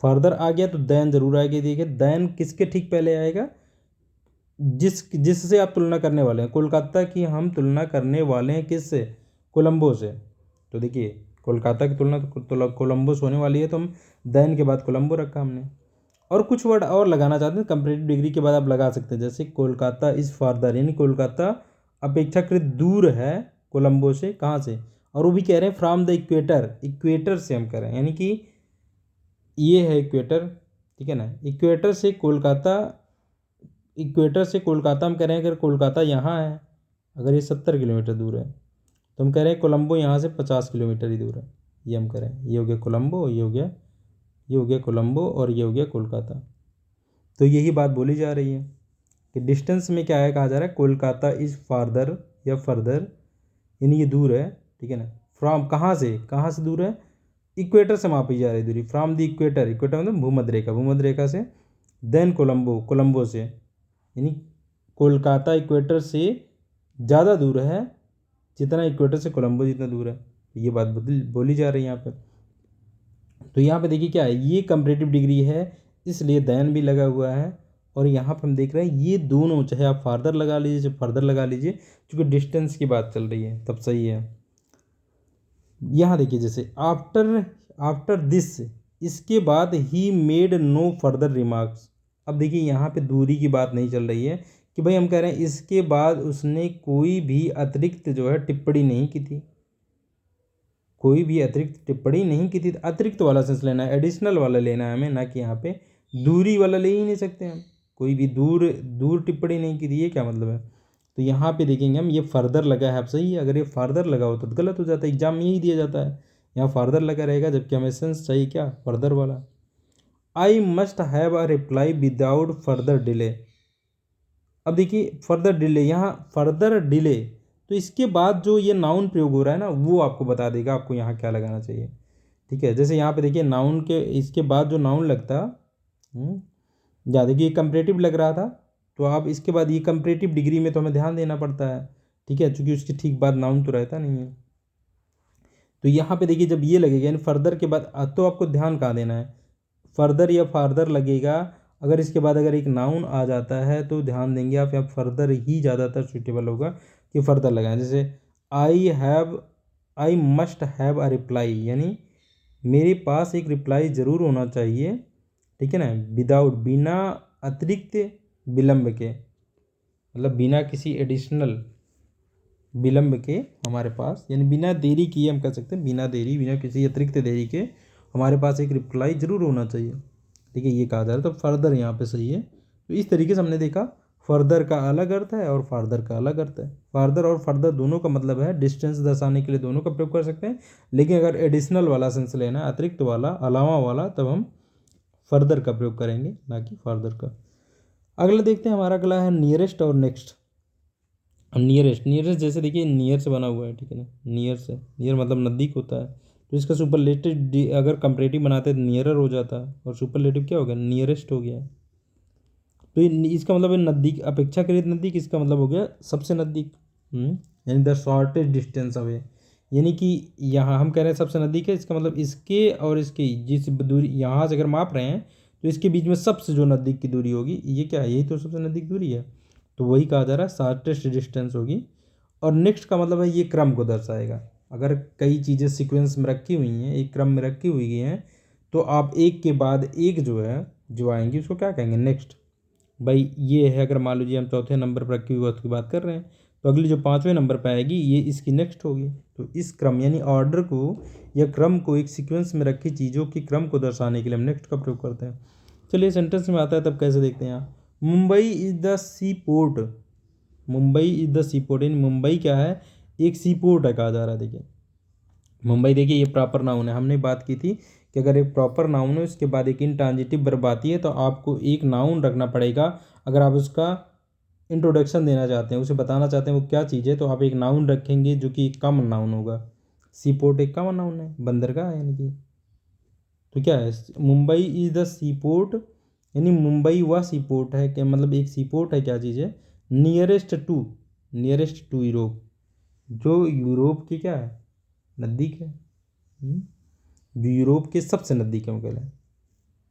फार्दर आ गया तो देन जरूर आएगी। देखिए देन किसके ठीक पहले आएगा, जिससे आप तुलना करने वाले हैं। कोलकाता की हम तुलना करने वाले हैं किससे, कोलंबो से। तो देखिए कोलकाता की तुलना तो कोलंबो से होने वाली है, तो हम देन के बाद कोलंबो रखा हमने। और कुछ वर्ड और लगाना चाहते हैं कंपैरेटिव डिग्री के बाद आप लगा सकते हैं, जैसे कोलकाता इज़ फार्दर, यानी कोलकाता अपेक्षाकृत दूर है कोलंबो से। कहाँ से, और वो भी कह रहे हैं फ्रॉम द इक्वेटर से हम कह रहे हैं, यानी कि ये है इक्वेटर, ठीक है ना। इक्वेटर से कोलकाता हम कह रहे हैं, अगर कोलकाता यहाँ है, अगर ये 70 किलोमीटर दूर है, तो हम कह रहे हैं कोलंबो यहाँ से 50 किलोमीटर ही दूर है। ये हम कह रहे हैं, ये हो गया कोलंबो, ये हो गया कोलंबो, और ये हो गया कोलकाता। तो यही बात बोली जा रही है कि डिस्टेंस में क्या है, कहा जा रहा है कोलकाता इज़ फार्दर या फर्दर, यानी ये दूर है, ठीक है ना। फ्रॉम कहाँ से दूर है, इक्वेटर से मापी जा रही दूरी, फ्रॉम द इक्वेटर मतलब भूमध्य रेखा से, देन कोलंबो से, यानी कोलकाता इक्वेटर से ज़्यादा दूर है जितना इक्वेटर से कोलंबो जितना दूर है। ये बात बोली जा रही है यहाँ पे। तो यहाँ पे देखिए क्या है, ये कंपैरेटिव डिग्री है, इसलिए देन भी लगा हुआ है। और यहाँ पे हम देख रहे हैं ये दोनों, चाहे आप फार्दर लगा लीजिए चाहे फर्दर लगा लीजिए, क्योंकि डिस्टेंस की बात चल रही है तब सही है। यहाँ देखिए, जैसे आफ्टर दिस, इसके बाद he made no further remarks. अब देखिए यहाँ पे दूरी की बात नहीं चल रही है कि भाई हम कह रहे हैं इसके बाद उसने कोई भी अतिरिक्त जो है टिप्पणी नहीं की थी, अतिरिक्त वाला सेंस लेना है, एडिशनल वाला लेना है हमें, ना कि यहाँ पे दूरी वाला ले ही नहीं सकते हम, कोई भी दूर टिप्पणी नहीं की थी, ये क्या मतलब है। तो यहाँ पे देखेंगे हम, ये फर्दर लगा है, अब सही है, अगर ये फार्दर लगा हो तो गलत हो जाता है, एग्जाम में यही दिया जाता है, यहाँ फार्दर लगा रहेगा, जबकि हमें सेंस चाहिए क्या, फर्दर वाला। I must have a reply without further delay. अब देखिए फर्दर डिले, यहाँ फर्दर डिले, तो इसके बाद जो ये नाउन प्रयोग हो रहा है ना, वो आपको बता देगा आपको यहाँ क्या लगाना चाहिए, ठीक है। जैसे यहाँ पे देखिए नाउन के इसके बाद जो नाउन लगता, या देखिए कंपैरेटिव लग रहा था, तो आप इसके बाद ये कंपैरेटिव डिग्री में तो हमें ध्यान देना पड़ता है, ठीक है, क्योंकि उसके ठीक बाद नाउन तो रहता नहीं है। तो यहाँ पे देखिए जब ये लगेगा, यानी फर्दर के बाद, तो आपको ध्यान कहाँ देना है, फर्दर या फार्दर लगेगा, अगर इसके बाद अगर एक नाउन आ जाता है तो ध्यान देंगे आप, यहाँ फर्दर ही ज़्यादातर सूटेबल होगा कि फर्दर लगाएं। जैसे I must have a reply, यानी मेरे पास एक रिप्लाई ज़रूर होना चाहिए, ठीक है ना, विदाउट बिना अतिरिक्त विलंब के, मतलब बिना किसी एडिशनल विलंब के हमारे पास, यानी बिना देरी किए हम कह सकते हैं, बिना देरी, बिना किसी अतिरिक्त देरी के हमारे पास एक रिप्लाई जरूर होना चाहिए। ठीक है, ये कहा जा रहा है। तो फर्दर यहाँ पे सही है। तो इस तरीके से हमने देखा फर्दर का अलग अर्थ है और फार्दर का अलग अर्थ है। फार्दर और फर्दर दोनों का मतलब है डिस्टेंस दर्शाने के लिए दोनों का प्रयोग कर सकते हैं, लेकिन अगर एडिशनल वाला सेंस लेना है, अतिरिक्त वाला, अलावा वाला, तब हम फर्दर का प्रयोग करेंगे, ना कि फार्दर का। अगला देखते हैं, हमारा अगला है नियरेस्ट और नेक्स्ट। नियरेस्ट, नियरेस्ट जैसे देखिए नियर से बना हुआ है, ठीक है ना, नियर से, नियर मतलब नज़दीक होता है, तो इसका सुपरलेटिव अगर कंपैरेटिव बनाते हैं तो नियरर हो जाता है, और सुपरलेटिव क्या हो गया, नियरेस्ट हो गया। तो इसका मतलब है नज़दीक, अपेक्षाकृत नज़दीक, इसका मतलब हो गया सबसे नज़दीक। यानी द शॉर्टेस्ट डिस्टेंस अवे, यानी कि यहाँ हम कह रहे हैं सबसे नज़दीक है, इसका मतलब इसके और इसकी जिस दूरी यहाँ से अगर माप रहे हैं तो इसके बीच में सबसे जो नज़दीक की दूरी होगी, ये क्या है, यही तो सबसे नज़दीक दूरी है, तो वही कहा जा रहा है शॉर्टेस्ट डिस्टेंस होगी। और नेक्स्ट का मतलब है ये क्रम को दर्शाएगा। अगर कई चीज़ें सीक्वेंस में रखी हुई हैं, एक क्रम में रखी हुई हैं, तो आप एक के बाद एक जो है जो आएंगी उसको क्या कहेंगे, नेक्स्ट। भाई ये है, अगर मान लीजिए हम चौथे नंबर पर रखी हुई वस्तु की बात कर रहे हैं, तो अगली जो पाँचवें नंबर पर आएगी ये इसकी नेक्स्ट होगी। तो इस क्रम यानी ऑर्डर को या क्रम को, एक सीक्वेंस में रखी चीज़ों के क्रम को दर्शाने के लिए हम नेक्स्ट का प्रयोग करते हैं। चलिए सेंटेंस में आता है तब कैसे देखते हैं यहाँ। Mumbai is the sea port, Mumbai is the sea port, यानी मुंबई क्या है, एक सी पोर्ट है कहा जा रहा है। देखिए मुंबई, देखिए ये प्रॉपर नाउन है, हमने बात की थी कि अगर एक प्रॉपर नाउन है उसके बाद एक इंट्रांजिटिव वर्ब आती है तो आपको एक नाउन रखना पड़ेगा। अगर आप उसका इंट्रोडक्शन देना चाहते हैं, उसे बताना चाहते हैं वो क्या चीज़ है, तो आप एक नाउन रखेंगे जो कि एक कॉमन नाउन होगा। सी पोर्ट एक कॉमन नाउन है, बंदरगाह है, यानी कि तो क्या है, Mumbai is the sea port, यानी मुंबई वह सी पोर्ट है, क्या मतलब एक सी पोर्ट है, क्या चीज़ है, नियरेस्ट टू यूरोप, जो यूरोप की क्या है, नज़दीक है। जो यूरोप के सबसे नज़दीक है, हम कह रहे हैं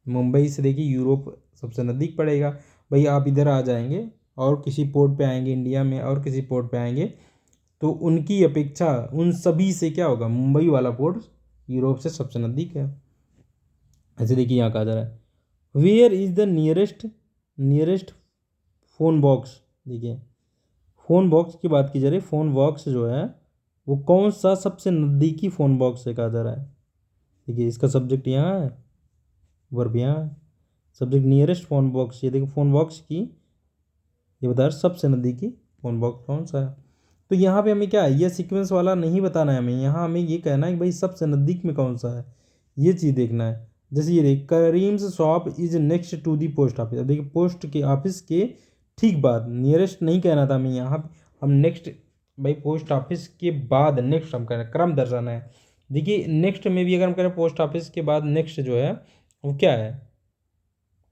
मुंबई से देखिए यूरोप सबसे नज़दीक पड़ेगा। भाई आप इधर आ जाएंगे और किसी पोर्ट पे आएंगे इंडिया में, और किसी पोर्ट पे आएंगे, तो उनकी अपेक्षा उन सभी से क्या होगा, मुंबई वाला पोर्ट यूरोप से सबसे नज़दीक है। ऐसे देखिए यहाँ कहा जा रहा है where is the nearest phone box. देखिए फ़ोन बॉक्स की बात की जा रही है, फ़ोन बॉक्स जो है वो कौन सा सबसे नज़दीकी फ़ोन बॉक्स से कहा जा रहा है। देखिए इसका सब्जेक्ट यहाँ है, वर्ब यहाँ है, सब्जेक्ट नियरेस्ट फ़ोन बॉक्स, ये देखिए फ़ोन बॉक्स की ये बता रहा सबसे नज़दीकी फ़ोन बॉक्स कौन सा है। तो यहाँ पे हमें क्या है, ये सीक्वेंस वाला नहीं बताना है हमें, यहाँ हमें ये कहना है कि भाई सबसे नज़दीक में कौन सा है, ये चीज़ देखना है। जैसे ये देख, Karim's shop is next to the post office. अब देखिए पोस्ट के ऑफिस के ठीक बाद, नियरेस्ट नहीं कहना था हमें, यहाँ हम नेक्स्ट, भाई पोस्ट ऑफिस के बाद नेक्स्ट हम कह रहे हैं, क्रम दर्शाना है। देखिए नेक्स्ट में भी अगर हम कह रहे हैं पोस्ट ऑफिस के बाद नेक्स्ट जो है वो क्या है,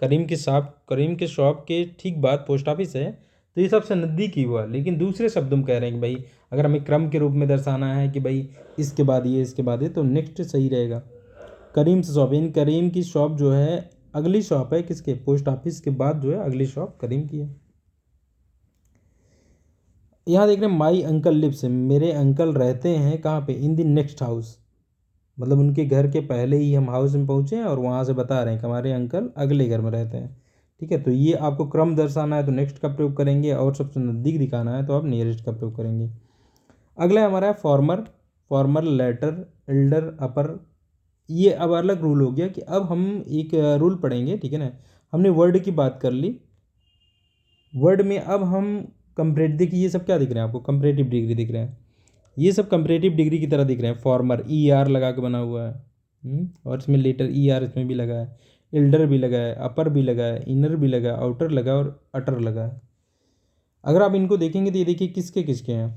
करीम के शॉप के ठीक बाद पोस्ट ऑफिस है, तो ये सबसे नज़दीक ही हुआ। लेकिन दूसरे शब्द हम कह रहे हैं कि भाई अगर हमें क्रम के रूप में दर्शाना है कि भाई इसके बाद ये, इसके बाद ये, तो नेक्स्ट सही रहेगा। करीम से शॉप, इन करीम की शॉप जो है अगली शॉप है किसके, पोस्ट ऑफिस के बाद जो है अगली शॉप करीम की है। यहाँ देख रहे हैं माई अंकल लिव्स, मेरे अंकल रहते हैं कहाँ पे, इन द नेक्स्ट हाउस, मतलब उनके घर के पहले ही हम हाउस में पहुँचे हैं और वहाँ से बता रहे हैं कि हमारे अंकल अगले घर में रहते हैं। ठीक है, तो ये आपको क्रम दर्शाना है तो नेक्स्ट का प्रयोग करेंगे, और सबसे नज़दीक दिखाना है तो आप नियरेस्ट का प्रयोग करेंगे। अगला हमारा है फॉर्मर, फॉर्मर, लेटर, एल्डर, अपर। ये अब अलग रूल हो गया कि अब हम एक रूल पढ़ेंगे, ठीक है ना। हमने वर्ड की बात कर ली, वर्ड में अब हम कंपरेट, देखिए ये सब क्या दिख रहे हैं आपको, कंपरेटिव डिग्री दिख रहे हैं, ये सब कंपरेटिव डिग्री की तरह दिख रहे हैं। फॉर्मर ई आर लगा के बना हुआ है, और इसमें लेटर ई आर इसमें भी लगा है, एल्डर भी लगा है, अपर भी लगा है, इनर भी लगा है, आउटर लगा है और अटर लगा है। अगर आप इनको देखेंगे तो ये देखिए किसके किसके हैं,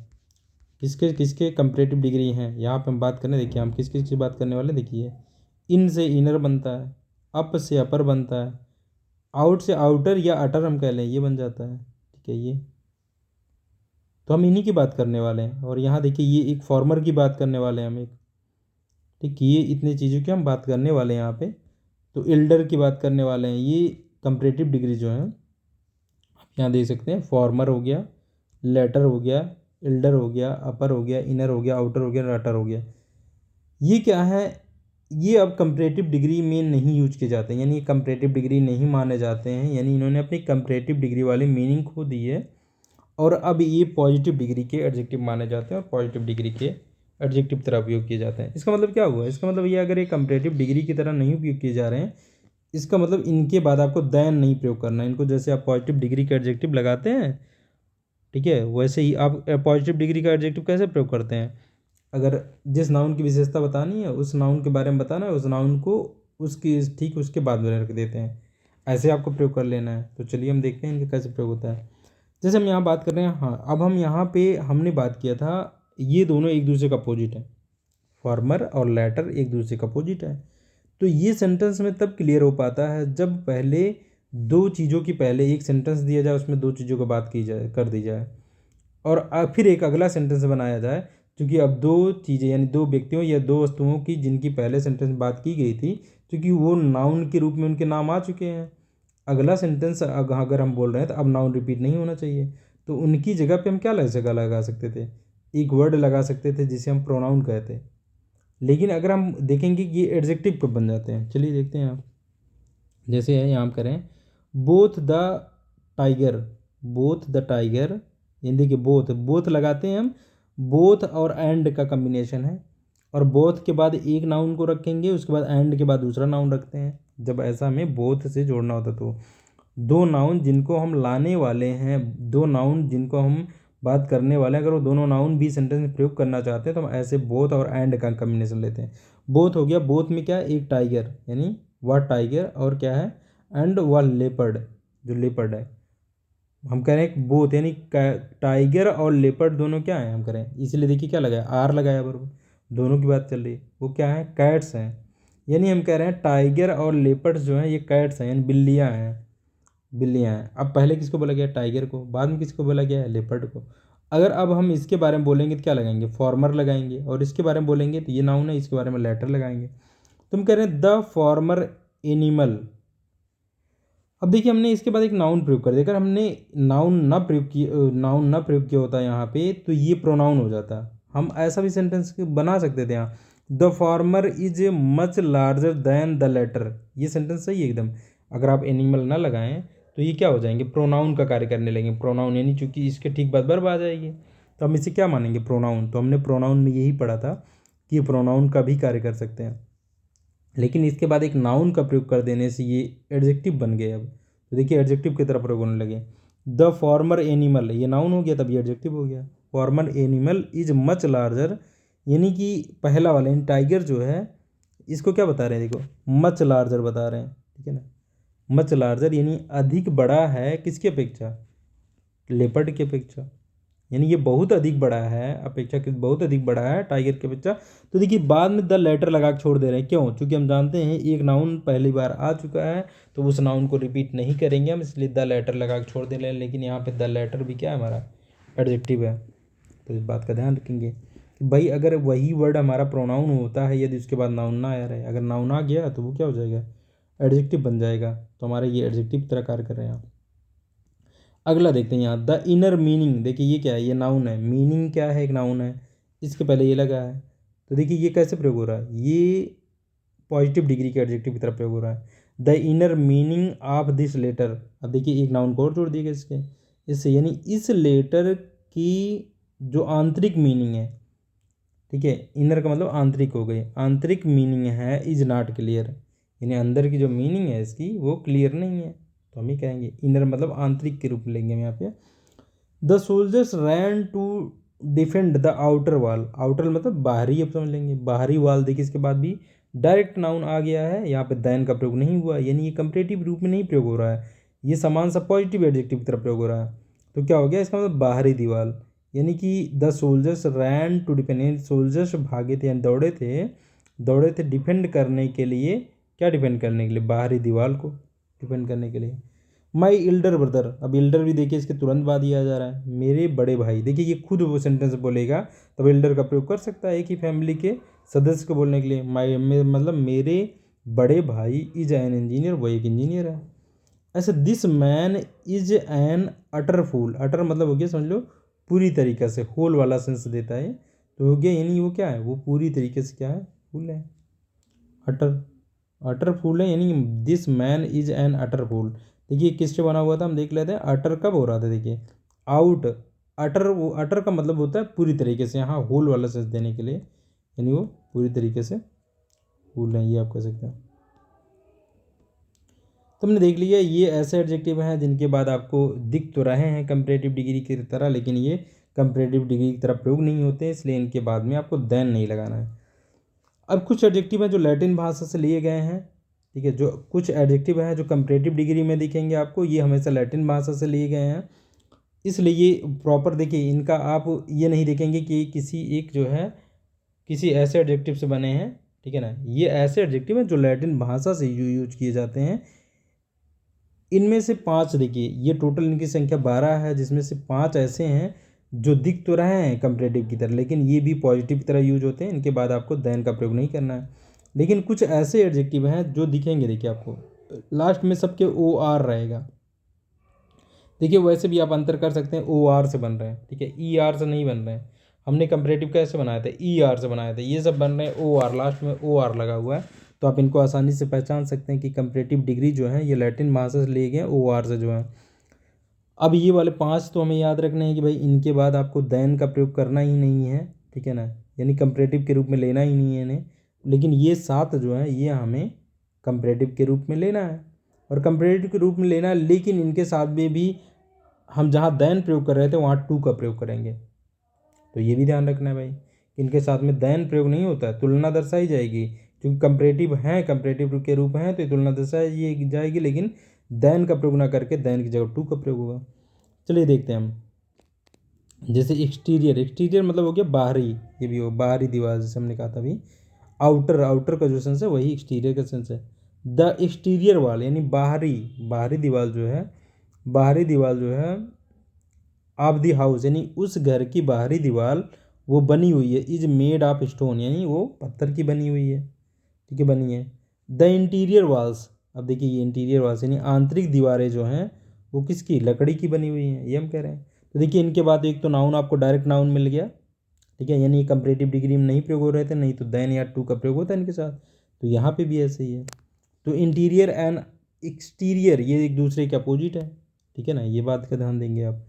किसके किसके कंपरेटिव डिग्री हैं। यहाँ पे हम बात करें, देखिए हम किस किस की बात करने वाले, देखिए इन से इनर बनता है, अप से अपर बनता है, आउट से आउटर या अटर हम कह लें, ये बन जाता है। ठीक है, ये तो हम इन्हीं की बात करने वाले हैं। और यहाँ देखिए ये एक फॉर्मर की बात करने वाले हैं हम एक, ठीक, ये इतनी चीज़ों की हम बात करने वाले हैं यहाँ पे। तो एल्डर की बात करने वाले हैं, ये कंपरेटिव डिग्री जो है आप यहाँ देख सकते हैं, फॉर्मर हो गया, लेटर हो गया, एल्डर हो गया, अपर हो गया, इनर हो गया, आउटर हो गया, अटर हो गया। ये क्या है, ये अब कंपरेटिव डिग्री में नहीं यूज किए जाते हैं, यानी ये कंपरेटिव डिग्री नहीं माने जाते हैं, यानी इन्होंने अपनी कंपरेटिव डिग्री वाली मीनिंग खो दी है और अब ये पॉजिटिव डिग्री के एडजेक्टिव माने जाते हैं और पॉजिटिव डिग्री के एडजेक्टिव तरह उपयोग किए जाते हैं। इसका मतलब क्या हुआ? इसका मतलब ये अगर ये कंपैरेटिव डिग्री की तरह नहीं उपयोग किए जा रहे हैं, इसका मतलब इनके बाद आपको देन नहीं प्रयोग करना है। इनको जैसे आप पॉजिटिव डिग्री का एडजेक्टिव लगाते हैं, ठीक है, वैसे ही आप पॉजिटिव डिग्री का एडजेक्टिव कैसे प्रयोग करते हैं? अगर जिस नाउन की विशेषता बतानी है, उस नाउन के बारे में बताना है, उस नाउन को उसकी ठीक उसके बाद में रख देते हैं, ऐसे आपको प्रयोग कर लेना है। तो चलिए हम देखते हैं इनका कैसे प्रयोग होता है। जैसे हम यहाँ बात कर रहे हैं, हाँ, अब हम यहाँ पे हमने बात किया था ये दोनों एक दूसरे का अपोजिट है, फॉर्मर और लेटर एक दूसरे का अपोजिट है। तो ये सेंटेंस में तब क्लियर हो पाता है जब पहले दो चीज़ों की पहले एक सेंटेंस दिया जाए, उसमें दो चीज़ों को बात की जाए, कर दी जाए, और फिर एक अगला सेंटेंस बनाया जाए। क्योंकि अब दो चीज़ें यानी दो व्यक्तियों या दो वस्तुओं की जिनकी पहले सेंटेंस में बात की गई थी, क्योंकि वो नाउन के रूप में उनके नाम आ चुके हैं, अगला सेंटेंस अगर हम बोल रहे हैं तो अब नाउन रिपीट नहीं होना चाहिए। तो उनकी जगह पे हम क्या लगा सकते थे? एक वर्ड लगा सकते थे जिसे हम प्रोनाउन कहते हैं। लेकिन अगर हम देखेंगे कि ये एडजेक्टिव कब बन जाते हैं, चलिए देखते हैं आप। जैसे है यहाँ करें both the tiger, both the tiger, यानी देखिए बोथ बोथ लगाते हैं हम, बोथ और एंड का कम्बिनेशन है, और बोथ के बाद एक नाउन को रखेंगे, उसके बाद एंड के बाद दूसरा नाउन रखते हैं जब ऐसा हमें बोथ से जोड़ना होता। तो दो नाउन जिनको हम लाने वाले हैं, दो नाउन जिनको हम बात करने वाले हैं, अगर वो दोनों नाउन भी सेंटेंस में प्रयोग करना चाहते हैं तो हम ऐसे बोथ और एंड का कम्बिनेशन लेते हैं। बोथ हो गया, बोथ में क्या है? एक टाइगर, यानी वह टाइगर, और क्या है? एंड वह लेपर्ड, जो लेपर्ड है। हम कह रहे हैं बोथ यानी टाइगर और लेपर्ड दोनों क्या है, हम करें इसलिए देखिए क्या लगाया, आर लगाया बराबर, दोनों की बात चल रही है। वो क्या है? कैट्स हैं। यानी हम कह रहे हैं टाइगर और लेपर्ड्स जो हैं ये कैट्स हैं, यानी बिल्लियाँ हैं, बिल्लियाँ हैं। अब पहले किसको बोला गया? टाइगर को। बाद में किसको बोला गया है? लेपर्ड को। अगर अब हम इसके बारे में बोलेंगे तो क्या लगाएंगे? फॉर्मर लगाएंगे, और इसके बारे में बोलेंगे तो ये नाउन है, इसके बारे में लेटर लगाएंगे। तुम कह रहे हैं द फॉर्मर एनिमल। अब देखिए हमने इसके बाद एक नाउन प्रयोग कर दिया। अगर हमने नाउन ना प्रयोग किया होता यहाँ पे तो ये प्रोनाउन हो जाता। हम ऐसा भी सेंटेंस बना सकते थे यहाँ, the former is much larger than the latter. ये सेंटेंस सही है एकदम। अगर आप एनिमल ना लगाएं तो ये क्या हो जाएंगे? प्रोनाउन का कार्य करने लगेंगे। प्रोनाउन यानी चूंकि इसके ठीक बाद वर्ब आ जाएगी, तो हम इसे क्या मानेंगे? प्रोनाउन। तो हमने प्रोनाउन में यही पढ़ा था कि प्रोनाउन का भी कार्य कर सकते हैं। लेकिन इसके बाद एक नाउन का प्रयोग कर देने से ये एडजेक्टिव बन गए। अब तो देखिए एडजेक्टिव की तरफ प्रयोग होने लगे। द फॉर्मर एनिमल, ये नाउन हो गया, तब ये एडजेक्टिव हो गया। Farmer animal is much larger, यानी कि पहला वाला यानी टाइगर जो है, इसको क्या बता रहे हैं? देखो मच लार्जर बता रहे हैं, ठीक है ना। मच लार्जर यानी अधिक बड़ा है, किसकी अपेक्षा? लेपर्ड की अपेक्षा। यानी ये बहुत अधिक बड़ा है, अपेक्षाकृत बहुत अधिक बड़ा है टाइगर की अपेक्षा। तो देखिए बाद में द लेटर लगा के छोड़ दे रहे हैं, क्यों? क्योंकि हम जानते हैं एक नाउन पहली बार आ चुका है तो उस नाउन को रिपीट नहीं करेंगे हम, इसलिए द लेटर लगा के छोड़ दे रहे हैं। लेकिन यहाँ पे द लेटर भी क्या है? हमारा एडजेक्टिव है। तो इस बात का ध्यान रखेंगे कि भाई अगर वही वर्ड हमारा प्रोनाउन होता है यदि उसके बाद नाउन ना आ रहा है, अगर नाउन आ गया तो वो क्या हो जाएगा? एडजेक्टिव बन जाएगा। तो हमारे ये एडजेक्टिव तरह कार्य कर रहे हैं। अगला देखते हैं यहाँ द इनर मीनिंग। देखिए ये क्या है? ये नाउन है। मीनिंग क्या है? एक नाउन है, इसके पहले ये लगा है। तो देखिए ये कैसे प्रयोग हो रहा है? ये पॉजिटिव डिग्री के एडजेक्टिव की तरफ प्रयोग हो रहा है। The inner meaning of this letter. अब देखिए एक नाउन को और जोड़ दिया गया इसके, इससे, यानी इस लेटर की जो आंतरिक मीनिंग है, ठीक है, इनर का मतलब आंतरिक हो गई, आंतरिक मीनिंग है इज नॉट क्लियर, यानी अंदर की जो मीनिंग है इसकी वो क्लियर नहीं है। तो हम ही कहेंगे इनर मतलब आंतरिक के रूप में लेंगे हम यहाँ पे। The soldiers ran to defend the outer wall. Outer मतलब बाहरी, अब समझ लेंगे बाहरी वॉल। देखिए इसके बाद भी डायरेक्ट नाउन आ गया है, यहाँ पे दैन का प्रयोग नहीं हुआ, यानी ये कंपेरेटिव रूप में नहीं प्रयोग हो रहा है, ये समान सा पॉजिटिव एडजेक्टिव की तरफ प्रयोग हो रहा है। तो क्या हो गया इसका मतलब? बाहरी दीवार, यानी कि the soldiers ran to defend, soldiers भागे थे यानी दौड़े थे डिफेंड करने के लिए। क्या डिफेंड करने के लिए? बाहरी दीवार को डिफेंड करने के लिए। माई इल्डर ब्रदर। अब इल्डर भी देखिए इसके तुरंत बाद ही आ जा रहा है, मेरे बड़े भाई। देखिए ये खुद वो सेंटेंस बोलेगा तब इल्डर का प्रयोग कर सकता है एक ही फैमिली के सदस्य को बोलने के लिए। मतलब मेरे बड़े भाई इज एन इंजीनियर, वो एक इंजीनियर है। ऐसे this man is an utter fool. Utter मतलब हो गया समझ लो पूरी तरीके से, होल वाला सेंस देता है। तो हो गया यानी वो क्या है? वो पूरी तरीके से क्या है? फूल है, अटर। अटर फूल है, यानी this man is an utter fool. देखिए किससे बना हुआ था हम देख लेते हैं। अटर कब हो रहा था? देखिए आउट अटर, वो अटर का मतलब होता है पूरी तरीके से, यहाँ होल वाला सेंस देने के लिए, यानी वो पूरी तरीके से होल है, ये आप कह सकते हैं। तो हमने देख लिया ये ऐसे एडजेक्टिव हैं जिनके बाद आपको दिख तो रहे हैं कंपैरेटिव डिग्री की तरह, लेकिन ये कंपैरेटिव डिग्री की तरह प्रयोग नहीं होते, इसलिए इनके बाद में आपको देन नहीं लगाना है। अब कुछ एडजेक्टिव हैं जो लैटिन भाषा से लिए गए हैं, ठीक है, जो कुछ एडजेक्टिव हैं जो कंपैरेटिव डिग्री में दिखेंगे आपको, ये हमेशा लैटिन भाषा से लिए गए हैं, इसलिए ये प्रॉपर देखिए, इनका आप ये नहीं देखेंगे कि किसी एक जो है किसी ऐसे एडजेक्टिव से बने हैं, ठीक है ना, ये ऐसे एडजेक्टिव हैं जो लैटिन भाषा से यूज किए जाते हैं। इनमें से 5 देखिए, ये टोटल इनकी संख्या 12 है, जिसमें से 5 ऐसे हैं जो दिख तो रहे हैं कंपैरेटिव की तरह, लेकिन ये भी पॉजिटिव की तरह यूज होते हैं, इनके बाद आपको देन का प्रयोग नहीं करना है। लेकिन कुछ ऐसे एडजेक्टिव हैं जो दिखेंगे, देखिए आपको लास्ट में सबके ओ आर रहेगा। देखिए वैसे भी आप अंतर कर सकते हैं, ओ आर से बन रहे हैं, ठीक है, ई आर से नहीं बन रहे हैं। हमने कंपैरेटिव कैसे बनाया था, ई आर से बनाया था, ये सब बन रहे हैं ओ आर, लास्ट में ओ आर लगा हुआ है, तो आप इनको आसानी से पहचान सकते हैं कि कंपैरेटिव डिग्री जो है ये लैटिन भाषा से लिए गए ओ आर से जो है। अब ये वाले 5 तो हमें याद रखने हैं कि भाई इनके बाद आपको देन का प्रयोग करना ही नहीं है, ठीक है ना, यानी कंपैरेटिव के रूप में लेना ही नहीं है इन्हें। लेकिन ये 7 जो है ये हमें कंपैरेटिव के रूप में लेना है, और कंपैरेटिव के रूप में लेना है, लेकिन इनके साथ में भी हम जहाँ देन प्रयोग कर रहे थे वहाँ टू का प्रयोग करेंगे, तो ये भी ध्यान रखना है भाई, इनके साथ में देन प्रयोग नहीं होता है, तुलना दर्शाई जाएगी, क्योंकि कंपैरेटिव हैं, कंपैरेटिव के रूप हैं, तो तुलना दर्शाई जाएगी, लेकिन देन का प्रयोग ना करके देन की जगह टू का प्रयोग होगा। चलिए देखते हैं हम, जैसे एक्सटीरियर, एक्सटीरियर मतलब हो गया बाहरी, ये भी हो बाहरी दीवार, जैसे हमने कहा था अभी, आउटर, आउटर का जो सेंस है वही एक्सटीरियर का सेंस है। द एक्सटीरियर वाल यानी बाहरी, बाहरी दीवार जो है, बाहरी दीवार जो है ऑफ द हाउस, यानी उस घर की बाहरी दीवार वो बनी हुई है, इज मेड ऑफ स्टोन, यानी वो पत्थर की बनी हुई है, ठीक है, बनी है। द इंटीरियर वॉल्स, अब देखिए ये इंटीरियर वॉल्स यानी आंतरिक दीवारें जो हैं वो किसकी, लकड़ी की बनी हुई हैं, ये हम कह रहे हैं। तो देखिए इनके बाद एक तो नाउन, आपको डायरेक्ट नाउन मिल गया, ठीक है, यानी कंपैरेटिव डिग्री में नहीं प्रयोग हो रहे थे, नहीं तो देन या टू का प्रयोग होता है इनके साथ, तो यहाँ पे भी ऐसे ही है। तो इंटीरियर एंड एक्सटीरियर ये एक दूसरे के अपोजिट है, ठीक है ना, ये बात का ध्यान देंगे आप।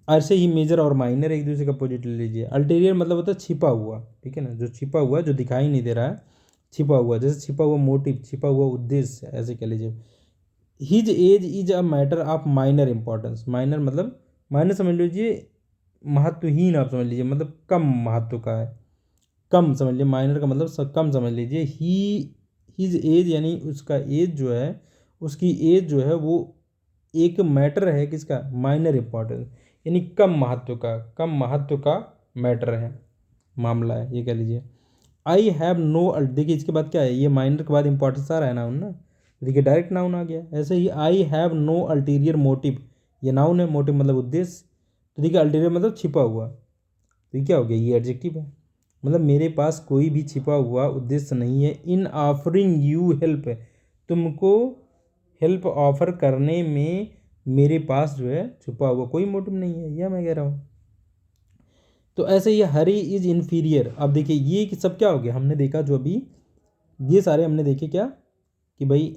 ऐसे ही मेजर और माइनर एक दूसरे का अपोजिट ले लीजिए। अल्टीरियर मतलब होता है छिपा हुआ, ठीक है ना, जो छिपा हुआ, जो दिखाई नहीं दे रहा है, छिपा हुआ, जैसे छिपा हुआ मोटिव, छिपा हुआ उद्देश्य, ऐसे कह लीजिए। His age is a matter of minor importance, minor मतलब माइनर समझ लीजिए, महत्वहीन आप समझ लीजिए, मतलब कम महत्व का है, कम समझ लीजिए, माइनर का मतलब कम समझ लीजिए। हिज एज यानी उसका एज जो है, उसकी एज जो है वो एक मैटर है किसका, माइनर इंपॉर्टेंस, यानी कम महत्व का, कम महत्व का मैटर है, मामला है, ये कह लीजिए। आई हैव नो, देखिए इसके बाद क्या है, ये माइनर के बाद इंपॉर्टेंस आ रहा है नाउन ना, देखिए डायरेक्ट नाउन आ गया। ऐसे ही I have no ulterior motive, ये नाउन है, मोटिव मतलब उद्देश्य, तो देखिए अल्टीरियर मतलब छिपा हुआ, तो ये क्या हो गया, ये एडजेक्टिव है, मतलब मेरे पास कोई भी छिपा हुआ उद्देश्य नहीं है। इन ऑफरिंग यू हेल्प, तुमको हेल्प ऑफर करने में मेरे पास जो है छुपा हुआ कोई मोटिव नहीं है, यह मैं कह रहा हूँ। तो ऐसे ही हरी इज इन्फीरियर, अब देखिए ये सब क्या हो गया, हमने देखा जो अभी ये सारे हमने देखे क्या कि भाई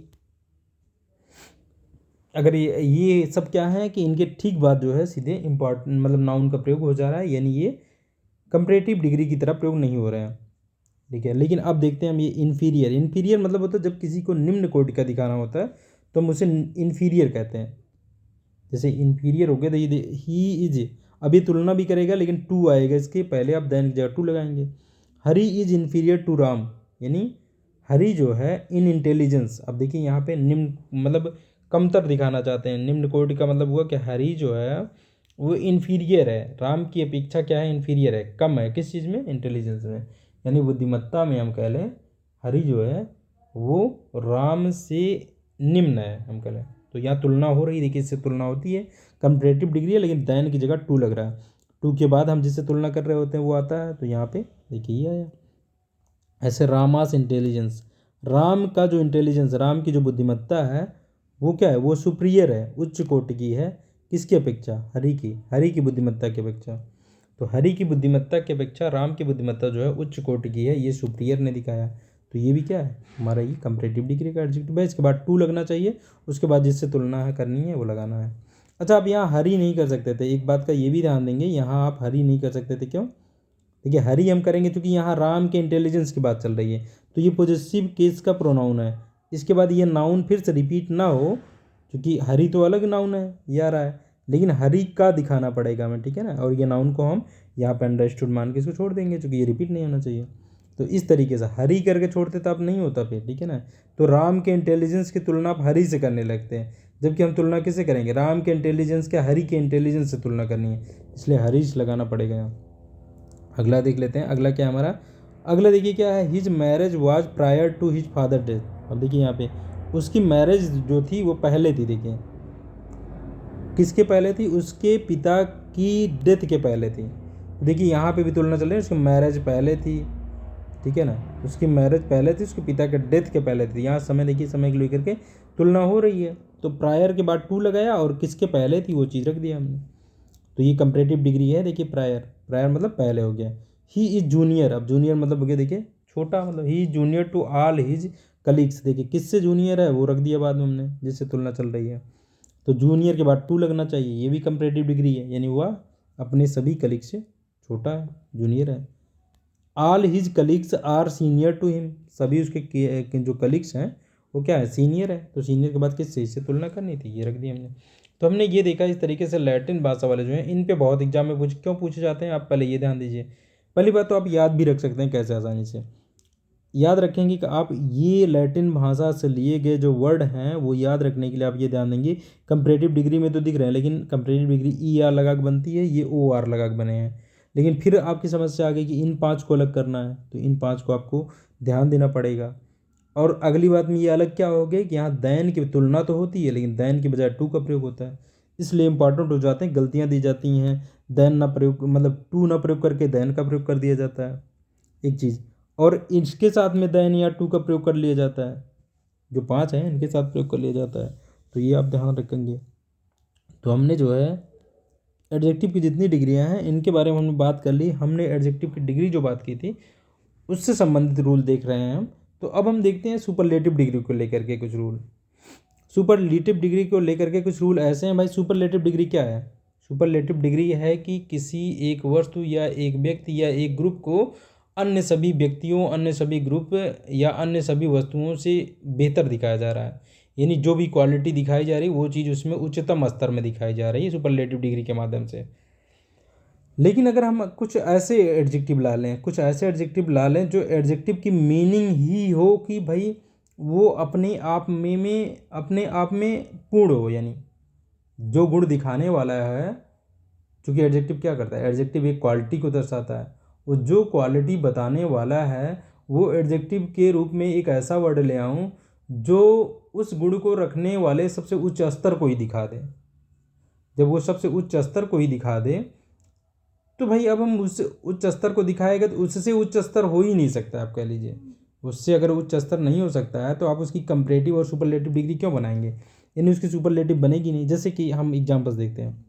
अगर ये सब क्या है कि इनके ठीक बाद जो है सीधे इम्पॉर्टेंट मतलब नाउन का प्रयोग हो जा रहा है, यानी ये कंपैरेटिव डिग्री की तरह प्रयोग नहीं हो रहे हैं, ठीक है। लेकिन अब देखते हैं हम ये इन्फीरियर, इन्फीरियर मतलब होता है जब किसी को निम्न कोटि का दिखाना होता है तो हम उसे इन्फीरियर कहते हैं। जैसे इन्फीरियर हो गया, तो ये ही इज, अभी तुलना भी करेगा लेकिन टू आएगा इसके पहले, आप देन की जगह टू लगाएंगे। हरी इज इन्फीरियर टू राम, यानी हरी जो है इन इंटेलिजेंस, अब देखिए यहाँ पे निम्न मतलब कमतर दिखाना चाहते हैं, निम्न कोटि का मतलब हुआ कि हरी जो है वो इन्फीरियर है, राम की अपेक्षा क्या है, इन्फीरियर है, कम है, किस चीज़ में, इंटेलिजेंस में, यानी बुद्धिमत्ता में हम कह लें हरि जो है वो राम से निम्न है, हम कह लें। तो यहाँ तुलना हो रही, देखिए इससे तुलना होती है, कंपैरेटिव डिग्री है लेकिन दैन की जगह टू लग रहा है, टू के बाद हम जिससे तुलना कर रहे होते हैं वो आता है, तो यहाँ पे देखिए ये आया। ऐसे रामास इंटेलिजेंस, राम का जो इंटेलिजेंस, राम की जो बुद्धिमत्ता है वो क्या है, वो सुप्रियर है, उच्च कोटि की है, किसकी अपेक्षा, हरि की, हरि की बुद्धिमत्ता की अपेक्षा। तो हरि की बुद्धिमत्ता की अपेक्षा राम की बुद्धिमत्ता जो है उच्च कोटि की है, ये सुप्रियर ने दिखाया, तो ये भी क्या है हमारा ये कंपैरेटिव डिग्री का एडजेक्टिव है। इसके बाद टू लगना चाहिए, उसके बाद जिससे तुलना है करनी है वो लगाना है। अच्छा, आप यहाँ हरी नहीं कर सकते थे, एक बात का ये भी ध्यान देंगे, यहाँ आप हरी नहीं कर सकते थे, क्यों? देखिए हरी हम करेंगे क्योंकि यहाँ राम के इंटेलिजेंस की बात चल रही है, तो ये पॉजेसिव केस का प्रोनाउन है। इसके बाद ये नाउन फिर से रिपीट ना हो, क्योंकि हरी तो अलग नाउन है, ये आ रहा है, लेकिन हरी का दिखाना पड़ेगा हमें, ठीक है ना। और ये नाउन को हम यहाँ पे अंडरस्टूड मान के इसको छोड़ देंगे, क्योंकि ये रिपीट नहीं होना चाहिए। तो इस तरीके से हरी करके छोड़ते तो आप नहीं होता फिर, ठीक है ना। तो राम के इंटेलिजेंस की तुलना आप हरी से करने लगते हैं, जबकि हम तुलना किससे करेंगे? राम के इंटेलिजेंस के हरी के इंटेलिजेंस से तुलना करनी है, इसलिए हरीश लगाना पड़ेगा यहाँ। अगला देख लेते हैं, अगला क्या है हमारा? अगला देखिए क्या है, his marriage was prior to his father death. अब देखिए यहाँ पे उसकी मैरिज जो थी वो पहले थी, देखिए किसके पहले थी? उसके पिता की डेथ के पहले थी। देखिए यहाँ पे भी तुलना चल रही है, उसकी मैरिज पहले थी, ठीक है ना, उसकी मैरिज पहले थी, उसके पिता के डेथ के पहले थी। यहाँ समय देखिए, समय को लेकर के तुलना हो रही है, तो प्रायर के बाद टू लगाया और किसके पहले थी वो चीज़ रख दिया हमने। तो ये कंपैरेटिव डिग्री है, देखिए प्रायर, प्रायर मतलब पहले हो गया। ही इज जूनियर, अब जूनियर मतलब हो गया देखिए छोटा, मतलब he is junior to all his colleagues. देखिए किससे जूनियर है वो रख दिया बाद में हमने, जिससे तुलना चल रही है। तो जूनियर के बाद टू लगना चाहिए, ये भी कंपैरेटिव डिग्री है, यानी वह अपने सभी कलीग से छोटा है, जूनियर है। All his colleagues are senior to him, सभी उसके जो कलीग्स हैं वो क्या है? सीनियर है। तो सीनियर के बाद किससे इससे तुलना करनी थी, ये रख दी हमने। तो हमने ये देखा इस तरीके से लैटिन भाषा वाले जो हैं इन पे बहुत एग्जाम में क्यों पूछे जाते हैं, आप पहले ये ध्यान दीजिए। पहली बात तो आप याद भी रख सकते हैं, कैसे आसानी से याद रखेंगे कि आप ये लैटिन भाषा से लिए गए जो वर्ड हैं वो याद रखने के लिए आप ये ध्यान देंगे, कंपैरेटिव डिग्री में तो दिख रहे हैं, लेकिन कंपैरेटिव डिग्री ई आर लगा के बनती है, ये ओ आर लगा के बने हैं। लेकिन फिर आपकी समस्या आ गई कि इन पांच को अलग करना है, तो इन पांच को आपको ध्यान देना पड़ेगा। और अगली बात में ये अलग क्या हो गया कि यहाँ दैन की तुलना तो होती है, लेकिन दैन की बजाय टू का प्रयोग होता है, इसलिए इंपॉर्टेंट हो जाते हैं, गलतियाँ दी जाती हैं। दैन ना प्रयोग, मतलब टू ना प्रयोग करके दैन का प्रयोग कर दिया जाता है, एक चीज़। और इसके साथ में दैन या टू का प्रयोग कर लिया जाता है, जो पांच हैं इनके साथ प्रयोग कर लिया जाता है, तो ये आप ध्यान रखेंगे। तो हमने जो है एडजेक्टिव की जितनी डिग्रियां हैं इनके बारे में हमने बात कर ली। हमने एडजेक्टिव की डिग्री जो बात की थी उससे संबंधित रूल देख रहे हैं हम। तो अब हम देखते हैं सुपरलेटिव डिग्री को लेकर के कुछ रूल। सुपरलेटिव डिग्री को लेकर के कुछ रूल ऐसे हैं भाई। सुपरलेटिव डिग्री क्या है? सुपरलेटिव डिग्री है कि किसी एक वस्तु या एक व्यक्ति या एक ग्रुप को अन्य सभी व्यक्तियों, अन्य सभी ग्रुप या अन्य सभी वस्तुओं से बेहतर दिखाया जा रहा है, यानी जो भी क्वालिटी दिखाई जा रही है वो चीज़ उसमें उच्चतम स्तर में दिखाई जा रही है सुपरलेटिव डिग्री के माध्यम से। लेकिन अगर हम कुछ ऐसे एडजेक्टिव ला लें, कुछ ऐसे एडजेक्टिव ला लें जो एडजेक्टिव की मीनिंग ही हो कि भाई वो अपने आप में पूर्ण हो, यानी जो गुण दिखाने वाला है, क्योंकि एडजेक्टिव क्या करता है? एडजेक्टिव एक क्वालिटी को दर्शाता है, वो जो क्वालिटी बताने वाला है वो एडजेक्टिव के रूप में एक ऐसा वर्ड ले आऊँ जो उस गुण को रखने वाले सबसे उच्च स्तर को ही दिखा दे। जब वो सबसे उच्च स्तर को ही दिखा दे तो भाई अब हम उस उच्च स्तर को दिखाएगा तो उससे उच्च स्तर हो ही नहीं सकता, आप कह लीजिए। उससे अगर उच्च स्तर नहीं हो सकता है तो आप उसकी कंपैरेटिव और सुपरलेटिव डिग्री क्यों बनाएंगे? यानी उसकी सुपरलेटिव बनेगी नहीं। जैसे कि हम एग्जांपल्स देखते हैं,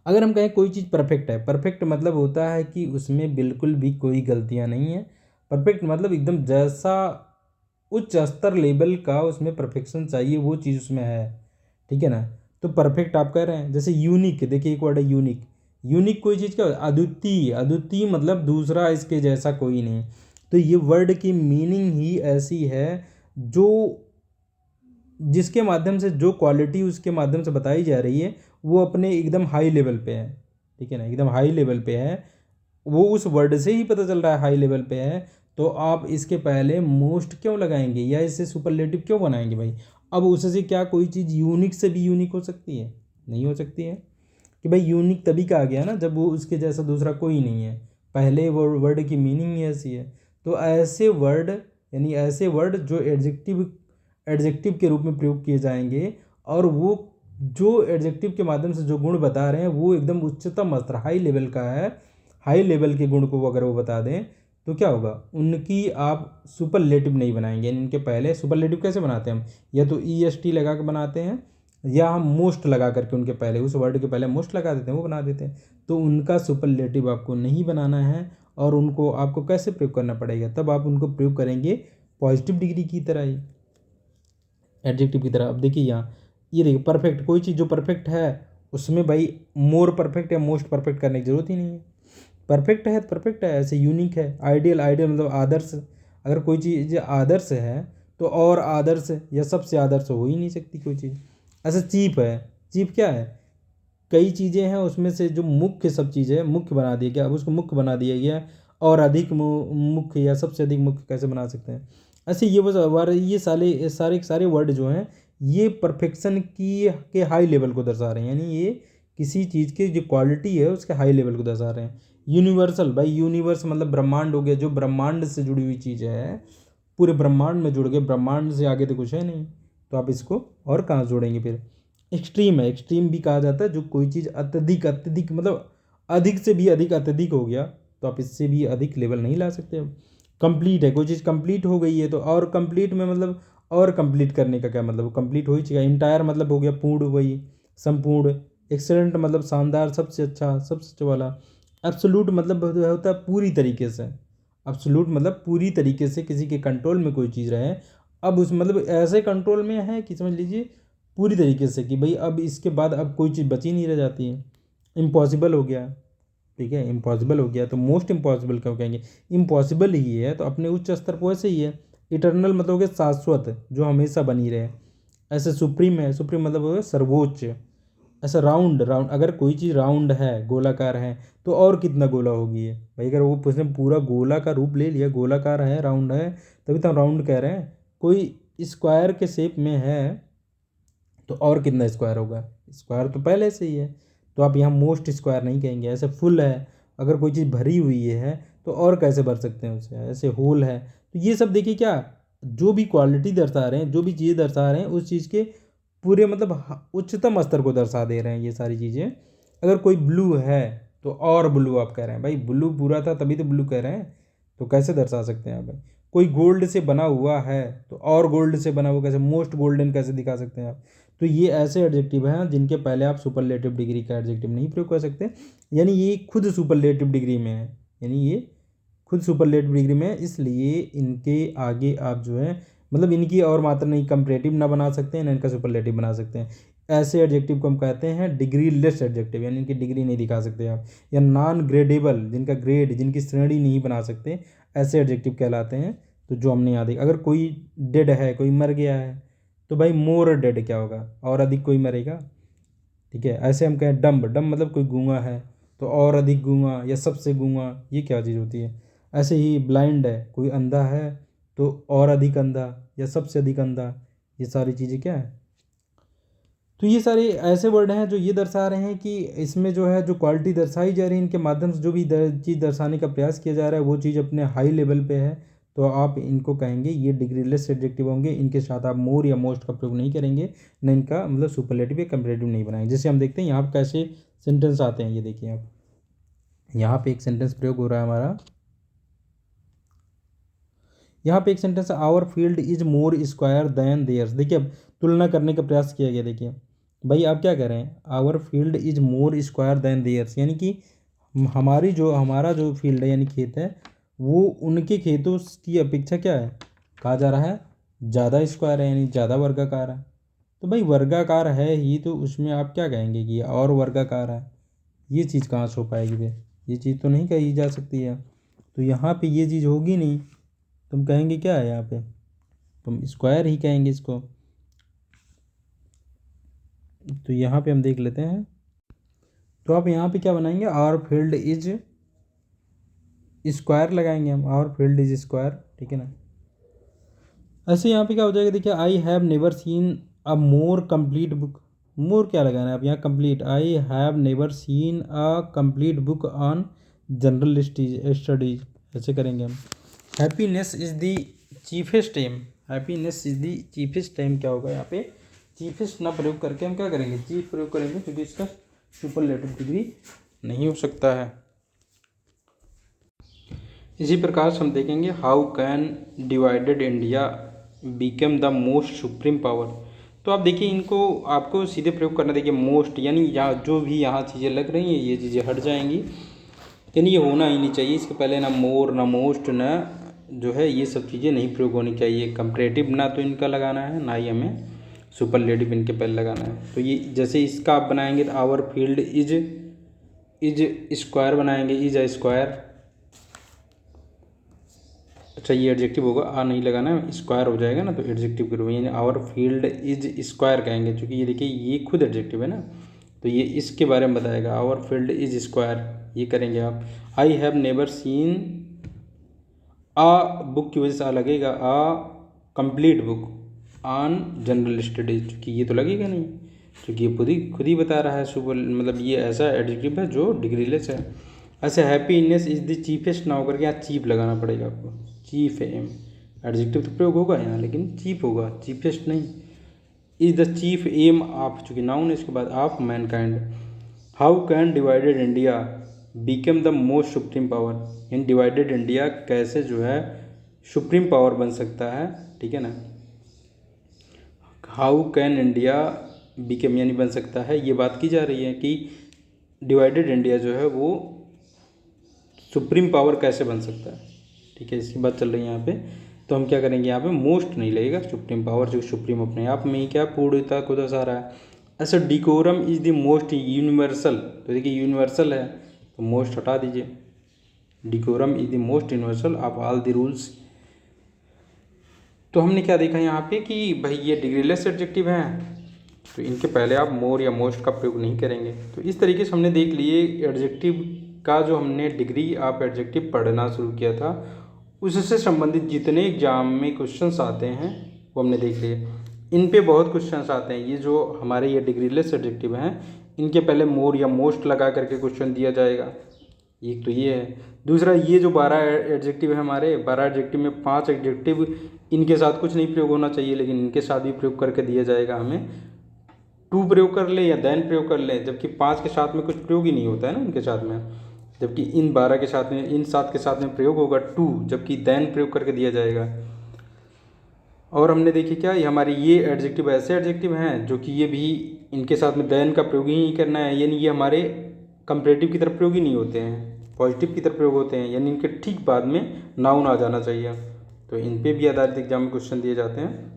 अगर हम कहें कोई चीज़ परफेक्ट है, परफेक्ट मतलब होता है कि उसमें बिल्कुल भी कोई गलतियां नहीं है। परफेक्ट मतलब एकदम जैसा उच्च स्तर लेवल का उसमें परफेक्शन चाहिए वो चीज़ उसमें है, ठीक है ना। तो परफेक्ट आप कह रहे हैं। जैसे यूनिक, देखिए एक वर्ड है यूनिक। यूनिक कोई चीज़ क्या? अद्वितीय, अद्वितीय मतलब दूसरा इसके जैसा कोई नहीं। तो ये वर्ड की मीनिंग ही ऐसी है जो जिसके माध्यम से जो क्वालिटी उसके माध्यम से बताई जा रही है वो अपने एकदम हाई लेवल पे है, ठीक है ना, एकदम हाई लेवल पे है। वो उस वर्ड से ही पता चल रहा है हाई लेवल पे है। तो आप इसके पहले मोस्ट क्यों लगाएंगे या इससे सुपरलेटिव क्यों बनाएंगे भाई? अब उससे क्या कोई चीज़ यूनिक से भी यूनिक हो सकती है? नहीं हो सकती है। कि भाई यूनिक तभी कहा गया ना जब वो उसके जैसा दूसरा कोई नहीं है। पहले वो वर्ड की मीनिंग ही ऐसी है। तो ऐसे वर्ड, यानी ऐसे वर्ड जो एडजेक्टिव के रूप में प्रयोग किए जाएंगे और वो जो एडजेक्टिव के माध्यम से जो गुण बता रहे हैं वो एकदम उच्चतम स्तर हाई लेवल का है, हाई लेवल के गुण को अगर वो बता दें तो क्या होगा? उनकी आप सुपरलेटिव नहीं बनाएंगे। यानी इनके पहले सुपरलेटिव कैसे बनाते हैं हम? या तो ई एस टी लगा के बनाते हैं या हम मोस्ट लगा करके उनके पहले, उस वर्ड के पहले मोस्ट लगा देते हैं, वो बना देते हैं। तो उनका सुपरलेटिव आपको नहीं बनाना है। और उनको आपको कैसे प्रयोग करना पड़ेगा? तब आप उनको प्रयोग करेंगे पॉजिटिव डिग्री की तरह ही, एडजेक्टिव की तरह। अब देखिए यहाँ ये देखिए परफेक्ट, कोई चीज़ जो परफेक्ट है उसमें भाई मोर परफेक्ट या मोस्ट परफेक्ट करने की जरूरत ही नहीं है। परफेक्ट है तो परफेक्ट है, ऐसे यूनिक है। आइडियल, आइडियल मतलब आदर्श। अगर कोई चीज़ आदर्श है तो और आदर्श या सबसे आदर्श हो ही नहीं सकती कोई चीज़। ऐसे चीप है, चीप क्या है, कई चीज़ें हैं उसमें से जो मुख्य सब चीज़ें मुख्य बना दिया गया, अब उसको मुख्य बना दिया गया है। और अधिक मुख्य या सबसे अधिक मुख्य कैसे बना सकते हैं। ऐसे ये बस ये सारे सारे सारे वर्ड जो हैं ये परफेक्शन की के हाई लेवल को दर्शा रहे हैं, यानी ये किसी चीज़ की जो क्वालिटी है उसके हाई लेवल को दर्शा रहे हैं। यूनिवर्सल, भाई यूनिवर्स मतलब ब्रह्मांड हो गया, जो ब्रह्मांड से जुड़ी हुई चीज़ है, पूरे ब्रह्मांड में जुड़ गए, ब्रह्मांड से आगे तो कुछ है नहीं, तो आप इसको और कहाँ जोड़ेंगे फिर। एक्सट्रीम है, एक्सट्रीम भी कहा जाता है जो कोई चीज़ अत्यधिक, अत्यधिक मतलब अधिक से भी अधिक अत्यधिक हो गया, तो आप इससे भी अधिक लेवल नहीं ला सकते। अब कंप्लीट है, कोई चीज़ कंप्लीट हो गई है तो और कंप्लीट में मतलब और कंप्लीट करने का क्या मतलब, वो कंप्लीट हो ही चाहिए। इंटायर मतलब हो गया पूर्ण, वही संपूर्ण। एक्सेलेंट मतलब शानदार, सबसे अच्छा, सबसे अच्छा वाला। एब्सोल्यूट मतलब होता है पूरी तरीके से। एब्सोल्यूट मतलब पूरी तरीके से किसी के कंट्रोल में कोई चीज़ रहे। अब उस मतलब ऐसे कंट्रोल में है कि समझ लीजिए पूरी तरीके से कि भाई अब इसके बाद अब कोई चीज़ बची नहीं रह जाती है। इम्पॉसिबल हो गया, ठीक है, इम्पॉसिबल हो गया तो मोस्ट इम्पॉसिबल क्यों कहेंगे, इम्पॉसिबल ही है तो अपने उच्च स्तर पर वैसे ही है। इटर्नल मतलब हो गया शाश्वत, जो हमेशा बनी रहे। ऐसे सुप्रीम है, सुप्रीम मतलब हो गया सर्वोच्च। ऐसा राउंड, राउंड अगर कोई चीज़ राउंड है, गोलाकार है, तो और कितना गोला होगी ये भाई, अगर वो उसने पूरा गोला का रूप ले लिया, गोलाकार है, राउंड है, तभी तो हम राउंड कह रहे हैं। कोई स्क्वायर के शेप में है तो और कितना स्क्वायर होगा, स्क्वायर तो पहले से ही है, तो आप यहाँ मोस्ट स्क्वायर नहीं कहेंगे। ऐसे फुल है, अगर कोई चीज़ भरी हुई है तो और कैसे भर सकते हैं उसे। ऐसे होल है, तो ये सब देखिए क्या जो भी क्वालिटी दर्शा रहे हैं, जो भी चीज़ें दर्शा रहे हैं उस चीज़ के पूरे मतलब उच्चतम स्तर को दर्शा दे रहे हैं ये सारी चीज़ें। अगर कोई ब्लू है तो और ब्लू आप कह रहे हैं, भाई ब्लू पूरा था तभी तो ब्लू कह रहे हैं, तो कैसे दर्शा सकते हैं आप भाई। कोई गोल्ड से बना हुआ है तो और गोल्ड से बना हुआ कैसे, मोस्ट गोल्डन कैसे दिखा सकते हैं आप। तो ये ऐसे एडजेक्टिव हैं जिनके पहले आप सुपरलेटिव डिग्री का एडजेक्टिव नहीं प्रयोग कर सकते, यानी ये खुद सुपरलेटिव डिग्री में है, यानी ये खुद सुपरलेटिव डिग्री में है, इसलिए इनके आगे आप जो है मतलब इनकी और मात्रा नहीं कंपैरेटिव ना बना सकते हैं ना इनका सुपरलेटिव बना सकते हैं। ऐसे एडजेक्टिव को हम कहते हैं डिग्री लेस एडजेक्टिव, यानी इनकी डिग्री नहीं दिखा सकते आप। या नॉन ग्रेडेबल, जिनका ग्रेड, जिनकी श्रेणी नहीं बना सकते, ऐसे एडजेक्टिव कहलाते हैं। तो जो हमने याद, अगर कोई डेड है, कोई मर गया है, तो भाई मोर डेड क्या होगा, और अधिक कोई मरेगा, ठीक है। ऐसे हम कहें डम्ब, डम्ब मतलब कोई गूंगा है तो और अधिक गूंगा या सबसे गूंगा, ये क्या चीज़ होती है। ऐसे ही ब्लाइंड है, कोई अंधा है तो और अधिक अंधा या सबसे अधिक अंधा, ये सारी चीज़ें क्या है। तो ये सारे ऐसे वर्ड हैं जो ये दर्शा रहे हैं कि इसमें जो है जो क्वालिटी दर्शाई जा रही है, इनके माध्यम से जो भी चीज़ दर्शाने का प्रयास किया जा रहा है वो चीज़ अपने हाई लेवल पे है, तो आप इनको कहेंगे ये डिग्रीलेस एडजेक्टिव होंगे। इनके साथ आप मोर या मोस्ट का प्रयोग नहीं करेंगे, न इनका मतलब सुपरलेटिव या कंपैरेटिव नहीं बनाएंगे। जैसे हम देखते हैं यहाँ पर कैसे सेंटेंस आते हैं, ये देखिए आप, यहाँ पे एक सेंटेंस प्रयोग हो रहा है हमारा। यहाँ पे एक सेंटेंस है our field is more square than theirs. देखिए अब तुलना करने का प्रयास किया गया। देखिए भाई आप क्या कह रहे हैं, our field is more square than theirs, यानी कि हमारा जो फील्ड है यानी खेत है वो उनके खेतों की अपेक्षा क्या है, कहा जा रहा है ज़्यादा स्क्वायर है, यानी ज़्यादा वर्गाकार है। तो भाई वर्गाकार है ही तो उसमें आप क्या कहेंगे कि और वर्गाकार है, ये चीज़ कहाँ से हो पाएगी फिर, ये चीज़ तो नहीं कही जा सकती है। तो यहाँ पे ये चीज़ होगी नहीं, तुम कहेंगे क्या है यहाँ पे, तुम स्क्वायर ही कहेंगे इसको। तो यहाँ पे हम देख लेते हैं, तो आप यहाँ पे क्या बनाएंगे, आवर फील्ड इज स्क्वायर लगाएंगे हम, आवर फील्ड इज स्क्वायर, ठीक है ना। ऐसे यहाँ पे क्या हो जाएगा, देखिए I have never seen a more complete book, more क्या लगाना है आप यहाँ, complete, I have never seen a complete book on general studies, ऐसे करेंगे हम। Happiness is the chiefest aim, happiness is the chiefest aim क्या होगा यहाँ पे, चीफेस्ट ना प्रयोग करके हम क्या करेंगे, चीफ प्रयोग करेंगे, क्योंकि इसका सुपरलेटिव डिग्री नहीं हो सकता है। इसी प्रकार से हम देखेंगे how can divided India become the most supreme power. तो आप देखिए इनको आपको सीधे प्रयोग करना, देखिए मोस्ट यानी यहाँ जो भी यहाँ चीज़ें लग रही हैं ये चीज़ें हट जाएंगी, यानी ये होना ही नहीं चाहिए। इसके पहले ना मोर ना मोस्ट ना जो है ये सब चीज़ें नहीं प्रयोग होनी चाहिए। कंपैरेटिव ना तो इनका लगाना है, ना ही हमें सुपरलेटिव इनके पहले लगाना है। तो ये जैसे इसका आप बनाएंगे तो आवर फील्ड इज स्क्वायर बनाएंगे, इज अ स्क्वायर। अच्छा ये एडजेक्टिव होगा, आ नहीं लगाना है, स्क्वायर हो जाएगा ना तो एडजेक्टिव के रूप में, यानी आवर फील्ड इज स्क्वायर कहेंगे, क्योंकि ये देखिए ये खुद एडजेक्टिव है ना, तो ये इसके बारे में बताएगा, आवर फील्ड इज स्क्वायर, ये करेंगे आप। I have never seen a book की वजह से आ लगेगा, a complete book on general studies, क्योंकि ये तो लगेगा नहीं, क्योंकि ये खुद ही बता रहा है सुपर, मतलब ये ऐसा एडजेक्टिव है जो डिग्रीलेस है। ऐसे हैप्पीनेस इज द चीफेस्ट ना होकर के यहाँ चीप लगाना पड़ेगा आपको, चीफ एम, एडजेक्टिव तो प्रयोग होगा यहाँ लेकिन चीप होगा, चीफेस्ट नहीं। Is the chief aim of, चूँकि नाउन है इसके बाद of mankind. How can divided India become the most supreme power, in divided India कैसे जो है सुप्रीम पावर बन सकता है, ठीक है ना। हाउ कैन इंडिया बिकम यानी बन सकता है, ये बात की जा रही है कि डिवाइडेड इंडिया जो है वो सुप्रीम पावर कैसे बन सकता है, ठीक है, इसकी बात चल रही है यहाँ पे। तो हम क्या करेंगे यहाँ पे मोस्ट नहीं लगेगा, सुप्रीम पावर, जो सुप्रीम अपने आप में ही क्या पूर्णता को दर्शा रहा है। ऐसा decorum is the most universal, तो देखिए यूनिवर्सल है तो मोस्ट हटा दीजिए, decorum is the most universal of all the rules. तो हमने क्या देखा यहाँ पे कि भाई ये डिग्रीलेस एडजेक्टिव हैं, तो इनके पहले आप मोर या मोस्ट का प्रयोग नहीं करेंगे। तो इस तरीके से हमने देख लिए एडजेक्टिव का, जो हमने डिग्री ऑफ एडजेक्टिव पढ़ना शुरू किया था उससे संबंधित जितने एग्जाम में क्वेश्चंस आते हैं वो हमने देख लिए। इन पे बहुत क्वेश्चंस आते हैं, ये जो हमारे ये डिग्रीलेस एडजेक्टिव हैं इनके पहले मोर या मोस्ट लगा करके क्वेश्चन दिया जाएगा, एक तो ये है। दूसरा ये जो 12 एडजेक्टिव है हमारे, 12 एडजेक्टिव में 5 एडजेक्टिव इनके साथ कुछ नहीं प्रयोग होना चाहिए, लेकिन इनके साथ भी प्रयोग करके दिया जाएगा हमें। टू प्रयोग कर ले या देन प्रयोग कर ले, जबकि 5 के साथ में कुछ प्रयोग ही नहीं होता है ना इनके साथ में, जबकि इन 12 के साथ में, इन 7 के साथ में प्रयोग होगा टू, जबकि देन प्रयोग करके दिया जाएगा। और हमने देखी क्या, ये हमारे ये एडजेक्टिव ऐसे एडजेक्टिव हैं जो कि ये भी इनके साथ में देन का प्रयोग ही नहीं करना है, यानी ये हमारे कंपैरेटिव की तरफ प्रयोग ही नहीं होते हैं, पॉजिटिव की तरफ प्रयोग होते हैं, यानी इनके ठीक बाद में नाउन आ जाना चाहिए। तो इन पे भी आधारित एग्जाम में क्वेश्चन दिए जाते हैं।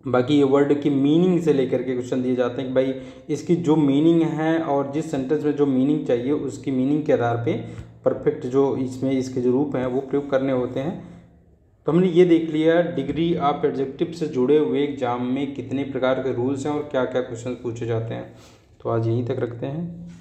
बाकी ये वर्ड की मीनिंग से लेकर के क्वेश्चन दिए जाते हैं कि भाई इसकी जो मीनिंग है और जिस सेंटेंस में जो मीनिंग चाहिए उसकी मीनिंग के आधार पे परफेक्ट जो इसमें इसके जो रूप हैं वो प्रयोग करने होते हैं। तो हमने ये देख लिया डिग्री ऑफ एडजेक्टिव से जुड़े हुए एग्जाम में कितने प्रकार के रूल्स हैं और क्या क्या क्वेश्चन पूछे जाते हैं। तो आज यहीं तक रखते हैं।